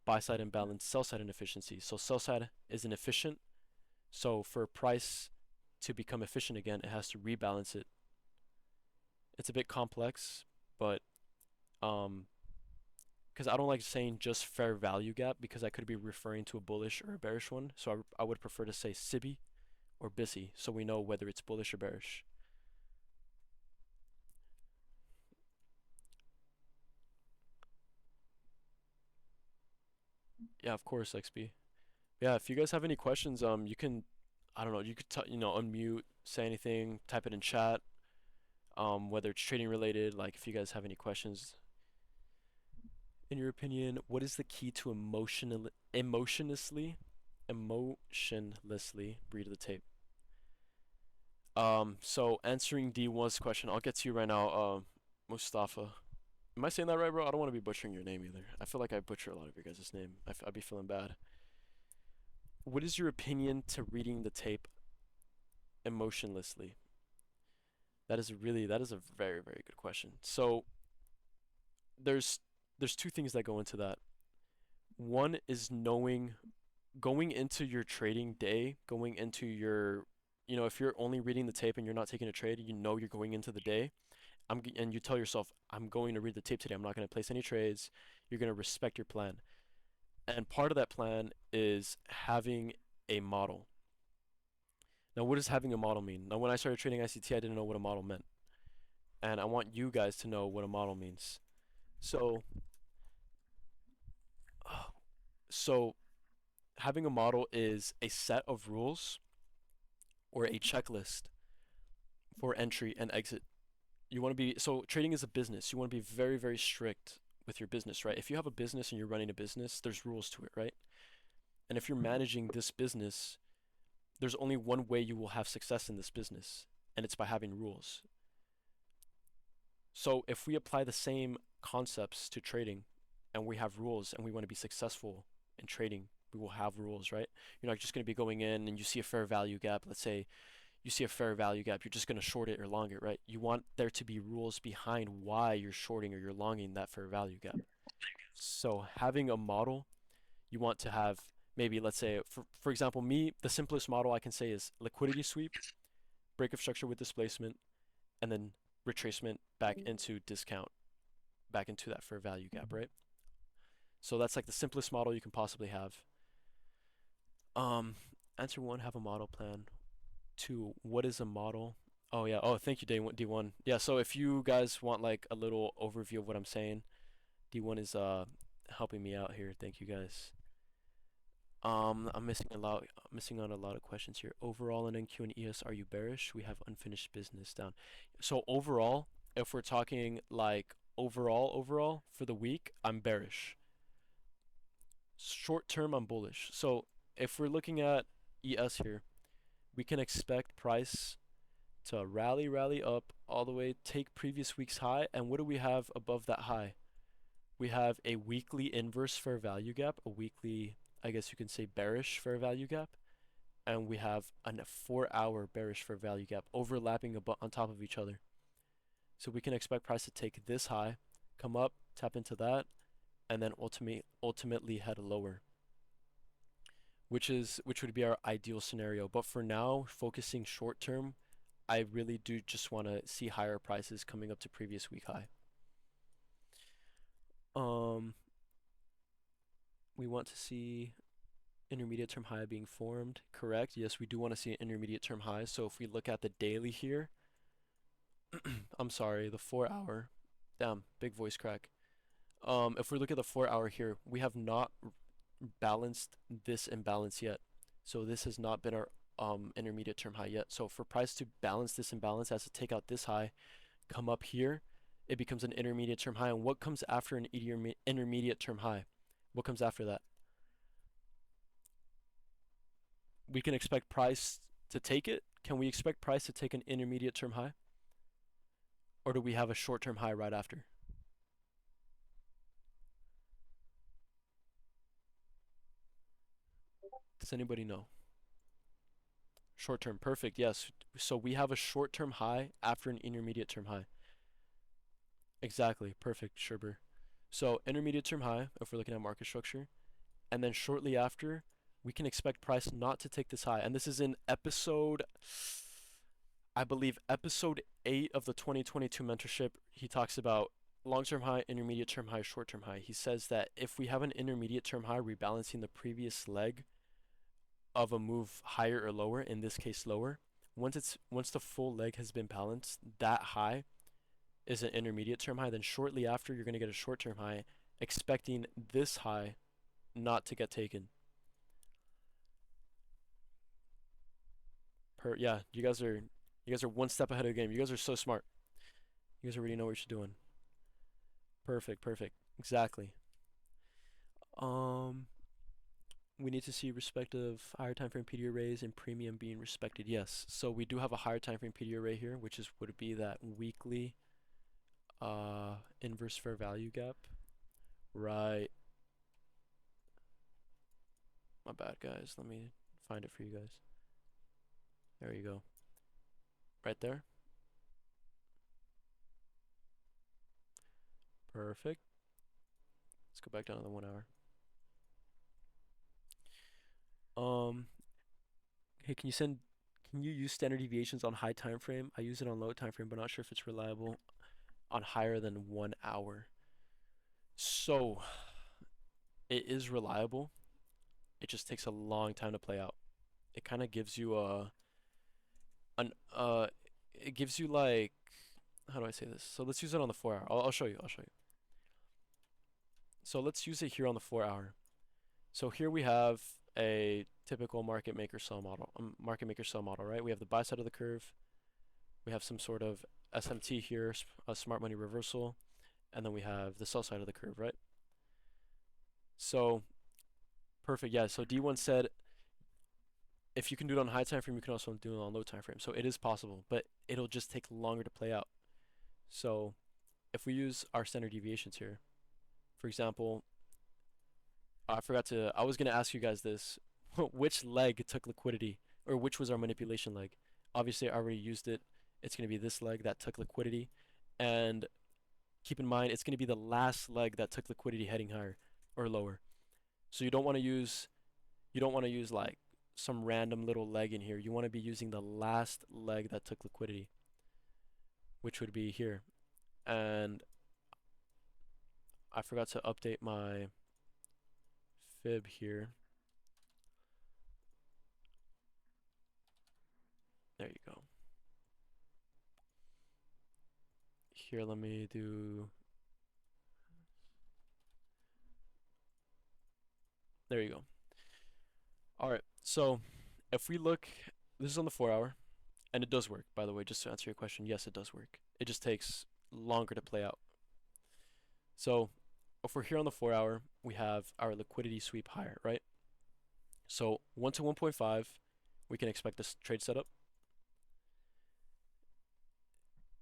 buy side imbalance, sell side inefficiency. So sell side is inefficient. So for price to become efficient again, it has to rebalance it. It's a bit complex, but because I don't like saying just fair value gap because I could be referring to a bullish or a bearish one. So I would prefer to say SIBI or BISI so we know whether it's bullish or bearish. Yeah, of course, XP. Yeah, if you guys have any questions, you can, I don't know, you could unmute, say anything, type it in chat. Whether it's trading related, like if you guys have any questions. In your opinion, what is the key to emotionlessly read the tape? So answering D1's question, I'll get to you right now, Mustafa. Am I saying that right, bro? I don't want to be butchering your name either. I feel like I butcher a lot of your guys' name. I'd be feeling bad. What is your opinion to reading the tape emotionlessly? That is a very, very good question. So there's two things that go into that. One is going into your trading day, going into your, if you're only reading the tape and you're not taking a trade, you're going into the day. And you tell yourself, I'm going to read the tape today. I'm not going to place any trades. You're going to respect your plan. And part of that plan is having a model. Now, what does having a model mean? Now, when I started trading ICT, I didn't know what a model meant. And I want you guys to know what a model means. So So having a model is a set of rules or a checklist for entry and exit. You want to be, so trading is a business. You want to be very, very strict with your business, right? If you have a business and you're running a business, there's rules to it, right? And if you're managing this business, there's only one way you will have success in this business, and it's by having rules. So if we apply the same concepts to trading and we have rules and we want to be successful in trading, we will have rules, right? You're not just going to be going in and you see a fair value gap. Let's say you see a fair value gap, you're just going to short it or long it, right? You want there to be rules behind why you're shorting or you're longing that fair value gap. So having a model, you want to have maybe, let's say, for example, me, the simplest model I can say is liquidity sweep, break of structure with displacement, and then retracement back into discount, back into that fair value gap, right? So that's like the simplest model you can possibly have. Um, Answer one, have a model plan. Two, what is a model? Oh yeah. Oh, thank you, D1. Yeah. So if you guys want like a little overview of what I'm saying, D1 is helping me out here. Thank you guys. I'm missing on a lot of questions here. Overall in NQ and ES, are you bearish? We have unfinished business down. So overall, if we're talking like overall for the week, I'm bearish. Short term, I'm bullish. So if we're looking at ES here, we can expect price to rally up all the way, take previous week's high, and what do we have above that high? We have a weekly inverse fair value gap, a weekly, I guess you can say bearish fair value gap, and we have a 4-hour bearish fair value gap overlapping on top of each other. So we can expect price to take this high, come up, tap into that, and then ultimately head lower, which would be our ideal scenario. But for now, focusing short term, I really do just want to see higher prices coming up to previous week high. We want to see intermediate term high being formed. Correct. Yes, we do want to see an intermediate term high. So if we look at the daily here, I'm sorry, the 4-hour. Damn, big voice crack. If we look at the 4-hour here, we have not balanced this imbalance yet. So this has not been our intermediate term high yet. So for price to balance this imbalance, it has to take out this high, come up here, it becomes an intermediate term high. And what comes after an intermediate term high? What comes after that? We can expect price to take it. Can we expect price to take an intermediate term high? Or do we have a short term high right after? Does anybody know? Short term, perfect, yes. So we have a short term high after an intermediate term high. Exactly, perfect, Sherber. So intermediate term high, if we're looking at market structure, and then shortly after, we can expect price not to take this high. And this is in episode, I believe, episode 8 of the 2022 mentorship. He talks about long-term high, intermediate term high, short-term high. He says that if we have an intermediate term high rebalancing the previous leg of a move higher or lower, in this case lower, once the full leg has been balanced, that high is an intermediate term high. Then shortly after, you're going to get a short-term high, expecting this high not to get taken. Yeah, you guys are one step ahead of the game. You guys are so smart. You guys already know what you're doing. Perfect. Exactly. We need to see respective higher time frame PD arrays and premium being respected. Yes. So we do have a higher time frame PD array here, which would be that weekly inverse fair value gap. Right. My bad, guys. Let me find it for you guys. There you go. Right there. Perfect. Let's go back down to the 1 hour. Hey, can you use standard deviations on high time frame? I use it on low time frame, but not sure if it's reliable on higher than 1 hour. So it is reliable. It just takes a long time to play out. It kind of gives you it gives you like, how do I say this? So let's use it on the 4 hour. I'll show you. So let's use it here on the 4 hour. So here we have a typical market maker sell model, right? We have the buy side of the curve. We have some sort of SMT here, a smart money reversal, and then we have the sell side of the curve, right? So perfect. Yeah. So D1 said if you can do it on high time frame, you can also do it on low time frame. So it is possible, but it'll just take longer to play out. So if we use our standard deviations here, for example, I was going to ask you guys this. Which leg took liquidity, or which was our manipulation leg? Obviously, I already used it. It's going to be this leg that took liquidity. And keep in mind, it's going to be the last leg that took liquidity heading higher or lower. So you don't want to use like some random little leg in here. You want to be using the last leg that took liquidity, which would be here. And I forgot to update my fib here. There you go. Here, let me do. There you go. All right. So if we look, this is on the 4 hour, and it does work, by the way, just to answer your question. Yes, it does work. It just takes longer to play out. So if we're here on the 4 hour, we have our liquidity sweep higher, right? So 1 to 1.5, we can expect this trade setup.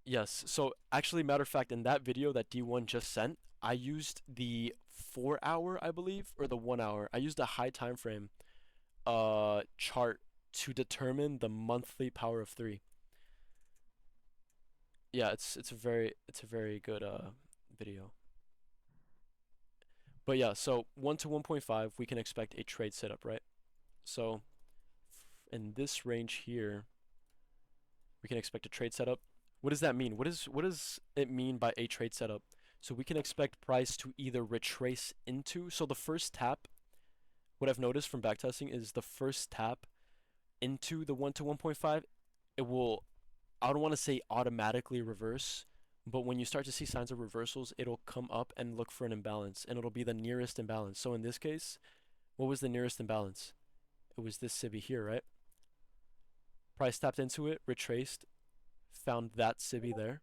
Yes, so actually, matter of fact, in that video that D1 just sent, I used the 4 hour, I believe, or the 1 hour. I used a high time frame chart to determine the monthly power of three. Yeah, it's a very good video. But yeah, so 1 to 1.5, we can expect a trade setup, right? So in this range here, we can expect a trade setup. What does that mean? What does it mean by a trade setup? So we can expect price to either retrace into. So the first tap, what I've noticed from backtesting is the first tap into the 1 to 1.5, it will, I don't want to say automatically reverse, but when you start to see signs of reversals, it'll come up and look for an imbalance, and it'll be the nearest imbalance. So in this case, what was the nearest imbalance? It was this SIBI here, right? Price tapped into it, retraced, found that SIBI there.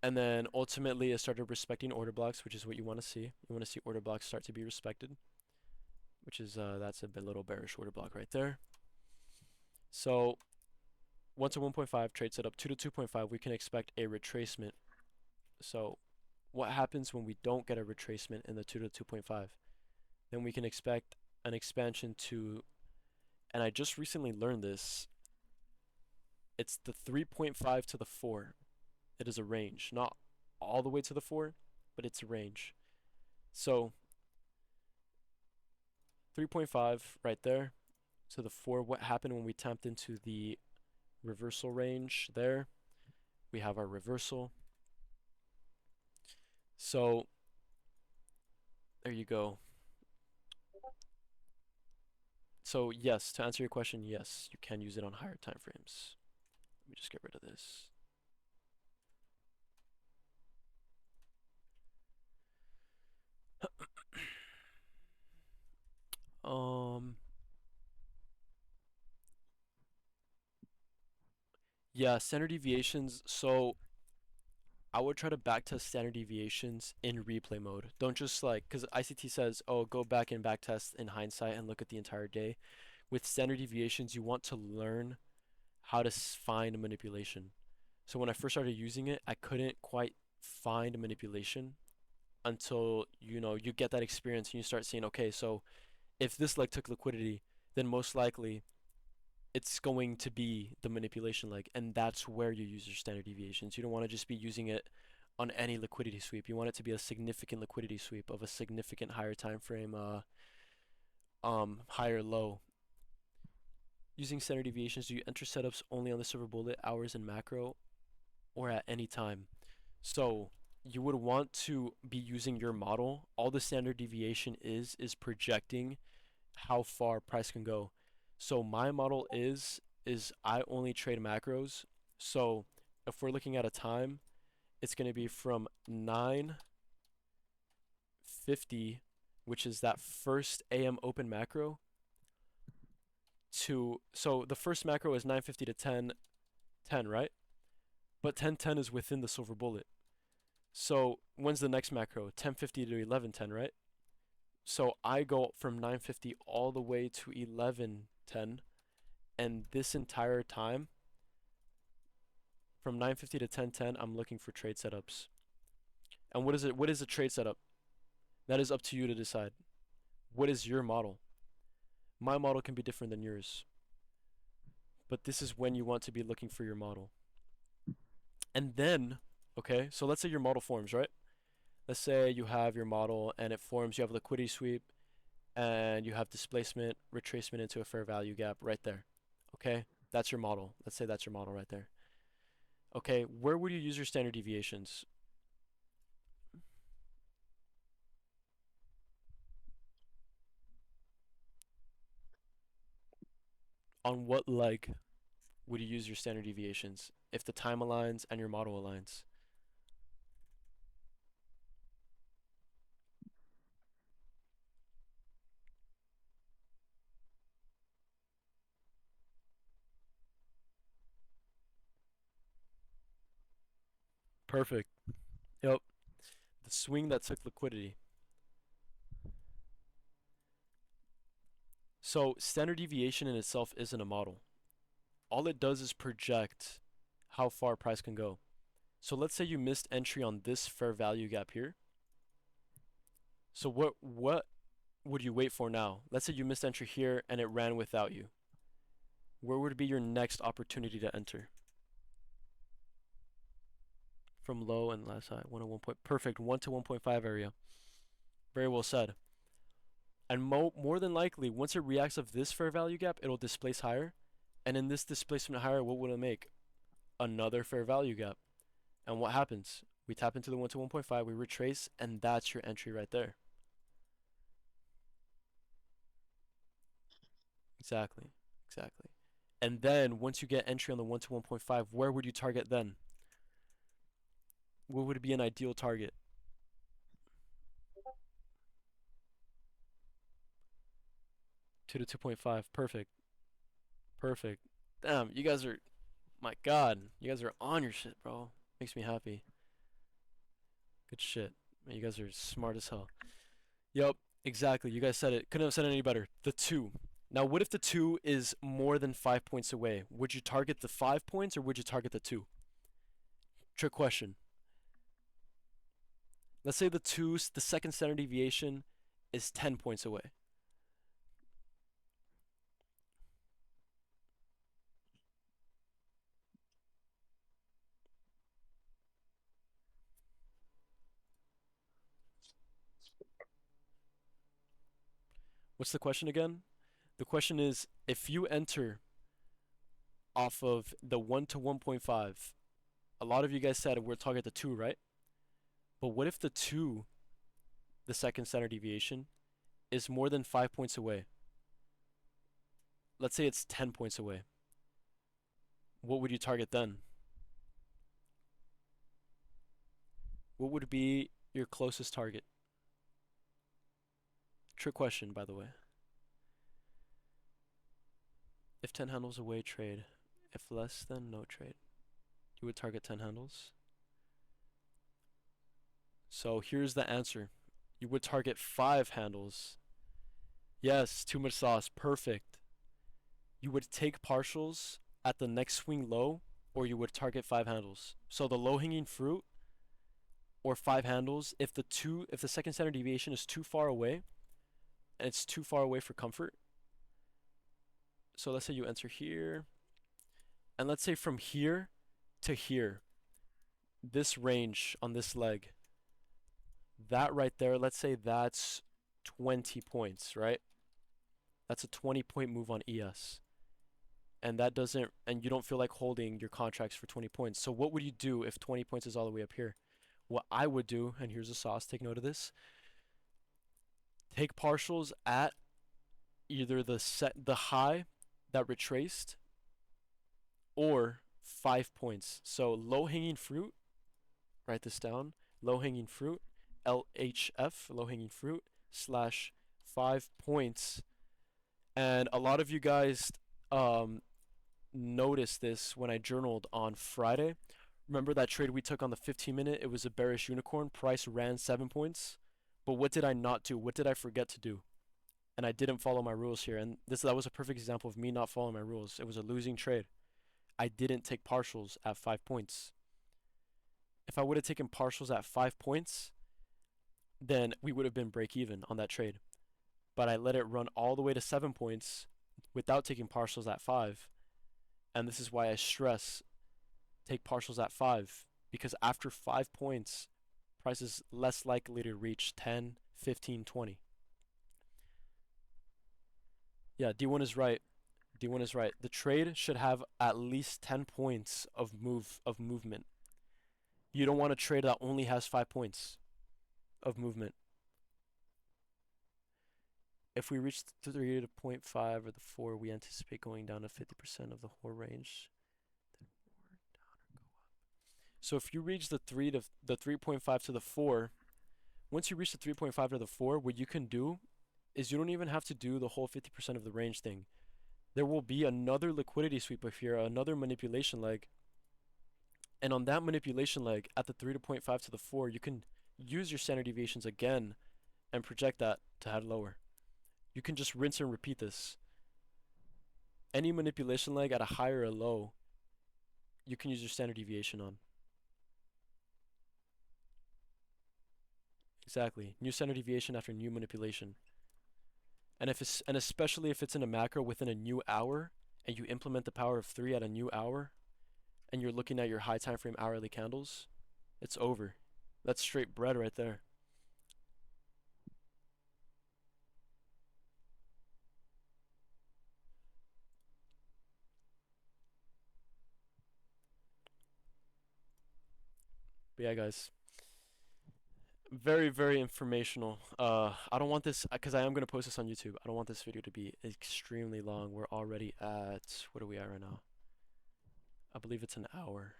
And then ultimately it started respecting order blocks, which is what you want to see. You want to see order blocks start to be respected, which is that's a little bearish order block right there. So 1 to 1.5 trade setup, 2 to 2.5, we can expect a retracement. So what happens when we don't get a retracement in the 2 to 2.5? Then we can expect an expansion to, and I just recently learned this, it's the 3.5 to the 4. It is a range, not all the way to the 4, but it's a range. So 3.5 right there to the 4. What happened when we tapped into the reversal range there? We have our reversal. So there you go. So yes, to answer your question, yes, you can use it on higher time frames. Let me just get rid of this. Yeah, standard deviations. So I would try to backtest standard deviations in replay mode. Don't just like, because ICT says, oh, go back and backtest in hindsight and look at the entire day. With standard deviations, you want to learn how to find a manipulation. So when I first started using it, I couldn't quite find a manipulation until, you get that experience and you start seeing, okay, so if this leg took liquidity, then most likely it's going to be the manipulation leg, and that's where you use your standard deviations. You don't want to just be using it on any liquidity sweep. You want it to be a significant liquidity sweep of a significant higher time frame, higher low. Using standard deviations, do you enter setups only on the silver bullet, hours, and macro, or at any time? So you would want to be using your model. All the standard deviation is projecting how far price can go. So my model is I only trade macros. So if we're looking at a time, it's going to be from 9:50 which is that first AM open macro, so the first macro is 950 to 1010, right? But 1010 is within the silver bullet. So when's the next macro? 1050 to 1110, right? So I go from 950 all the way to 1110, and this entire time, from 950 to 1010, I'm looking for trade setups. And what is it? What is a trade setup? That is up to you to decide. What is your model? My model can be different than yours, but this is when you want to be looking for your model. And then, okay, so let's say your model forms, right? Let's say you have your model and it forms, you have liquidity sweep, and you have displacement, retracement into a fair value gap right there. Okay, that's your model. Let's say that's your model right there. Okay, where would you use your standard deviations? On what leg would you use your standard deviations if the time aligns and your model aligns? Perfect. Yep. The swing that took liquidity. So standard deviation in itself isn't a model. All it does is project how far price can go. So let's say you missed entry on this fair value gap here. So what would you wait for now? Let's say you missed entry here and it ran without you. Where would be your next opportunity to enter? From low and last high, 1 to 1 point, perfect, 1 to 1.5 area. Very well said. And more than likely, once it reacts of this fair value gap, it'll displace higher. And in this displacement higher, what would it make? Another fair value gap. And what happens? We tap into the 1 to 1.5, we retrace, and that's your entry right there. Exactly. Exactly. And then once you get entry on the 1 to 1.5, where would you target then? What would be an ideal target? 2 to 2.5. Perfect. Perfect. Damn, you guys are, my God, you guys are on your shit, bro. Makes me happy. Good shit. Man, you guys are smart as hell. Yup, exactly. You guys said it. Couldn't have said it any better. The 2. Now, what if the 2 is more than 5 points away? Would you target the 5 points or would you target the 2? Trick question. Let's say the second standard deviation is 10 points away. What's the question again? The question is, if you enter off of the 1 to 1.5, a lot of you guys said we're target the 2, right? But what if the 2, the second standard deviation, is more than 5 points away? Let's say it's 10 points away. What would you target then? What would be your closest target? Trick question, by the way. If 10 handles away, trade. If less than, no trade. You would target 10 handles. So here's the answer. You would target 5 handles. Yes, too much sauce. Perfect. You would take partials at the next swing low, or you would target 5 handles. So the low hanging fruit or 5 handles, if the second standard deviation is too far away, and it's too far away for comfort. So let's say you enter here, and let's say from here to here, this range on this leg, that right there, let's say that's 20 points, right? That's a 20-point move on ES. And that doesn't, and you don't feel like holding your contracts for 20 points. So what would you do if 20 points is all the way up here? What I would do, and here's the sauce, take note of this. Take partials at either the high that retraced or 5 points. So low hanging fruit, write this down. Low hanging fruit, LHF, low hanging fruit, slash 5 points. And a lot of you guys um, noticed this when I journaled on Friday. Remember that trade we took on the 15-minute? It was a bearish unicorn. Price ran 7 points. But what did I not do? What did I forget to do? And I didn't follow my rules here. And that was a perfect example of me not following my rules. It was a losing trade. I didn't take partials at 5 points. If I would have taken partials at 5 points, then we would have been break even on that trade. But I let it run all the way to 7 points without taking partials at 5. And this is why I stress take partials at 5, because after 5 points, price is less likely to reach 10, 15, 20. Yeah, D1 is right. D1 is right. The trade should have at least 10 points of movement. You don't want a trade that only has 5 points of movement. If we reach the 3 to 0.5 or the 4, we anticipate going down to 50% of the whole range. Then more down or go up. So if you reach the 3.5 to the 4, once you reach the 3.5 to the 4, what you can do is you don't even have to do the whole 50% of the range thing. There will be another liquidity sweep up here, another manipulation leg. And on that manipulation leg, at the 3 to 0.5 to the 4, you can use your standard deviations again and project that to head lower. You can just rinse and repeat this. Any manipulation leg at a high or a low, you can use your standard deviation on. Exactly. New standard deviation after new manipulation. And especially if it's in a macro within a new hour and you implement the power of 3 at a new hour and you're looking at your high time frame hourly candles, it's over. That's straight bread right there. But yeah, guys, very, very informational. I don't want this, because I am going to post this on YouTube. I don't want this video to be extremely long. We're already at, what are we at right now? I believe it's an hour.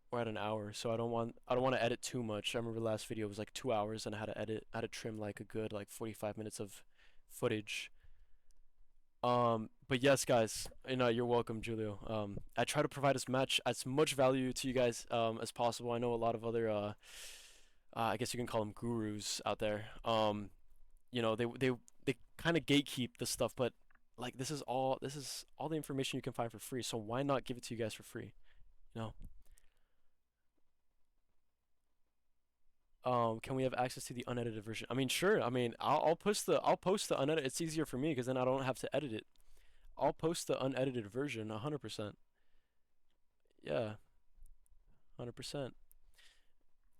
We're at an hour, so I don't want to edit too much. I remember the last video was like 2 hours, and I had to trim like a good like 45 minutes of footage. But yes, guys, you're welcome, Julio. I try to provide as much value to you guys as possible. I know a lot of other I guess you can call them gurus out there. They kind of gatekeep this stuff, but like this is all the information you can find for free. So why not give it to you guys for free? You know. Can we have access to the unedited version? I mean, sure. I mean, I'll post the unedited. It's easier for me because then I don't have to edit it. I'll post the unedited version 100%. Yeah, 100%.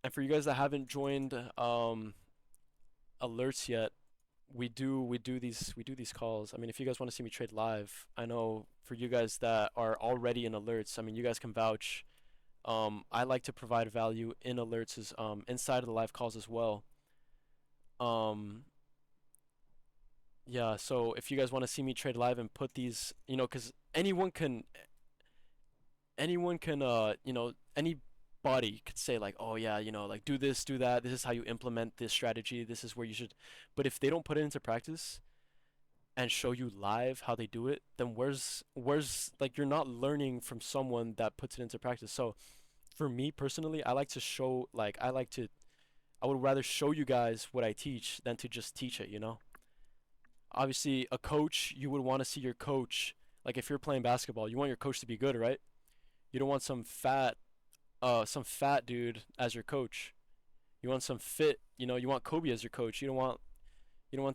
And for you guys that haven't joined alerts yet, we do these calls. I mean, if you guys want to see me trade live, I know for you guys that are already in alerts, I mean, you guys can vouch. I like to provide value in alerts inside of the live calls as well. Um, yeah, so if you guys want to see me trade live and put these, because anyone can anybody could say like, oh yeah, like do this, do that, this is how you implement this strategy, this is where you should. But if they don't put it into practice and show you live how they do it, then where's like you're not learning from someone that puts it into practice. So for me personally, I would rather show you guys what I teach than to just teach it. Obviously, a coach, you would want to see your coach, like if you're playing basketball, you want your coach to be good, right? You don't want some fat dude as your coach. You want some fit, you want Kobe as your coach. You don't want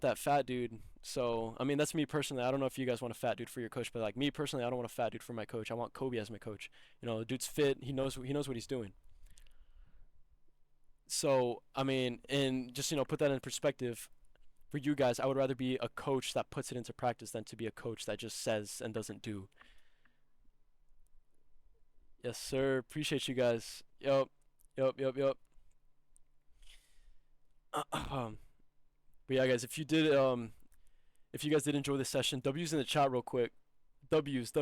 that fat dude. So, I mean, that's me personally. I don't know if you guys want a fat dude for your coach, but like me personally, I don't want a fat dude for my coach. I want Kobe as my coach. The dude's fit. He knows what he's doing. So, I mean, and just put that in perspective. For you guys, I would rather be a coach that puts it into practice than to be a coach that just says and doesn't do. Yes, sir. Appreciate you guys. Yup. Yup, yup, yup. But yeah, guys, if you guys did enjoy this session, W's in the chat real quick. W's.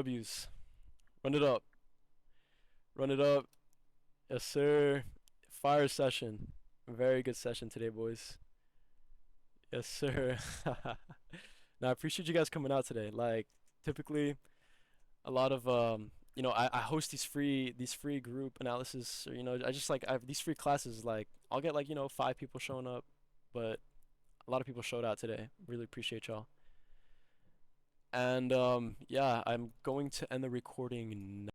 Run it up. Run it up. Yes, sir. Fire session. Very good session today, boys. Yes, sir. Now, I appreciate you guys coming out today. Like, typically, a lot of I host these free group analysis, or I just like I have these free classes. Like, I'll get like 5 people showing up, but a lot of people showed out today. Really appreciate y'all. And yeah, I'm going to end the recording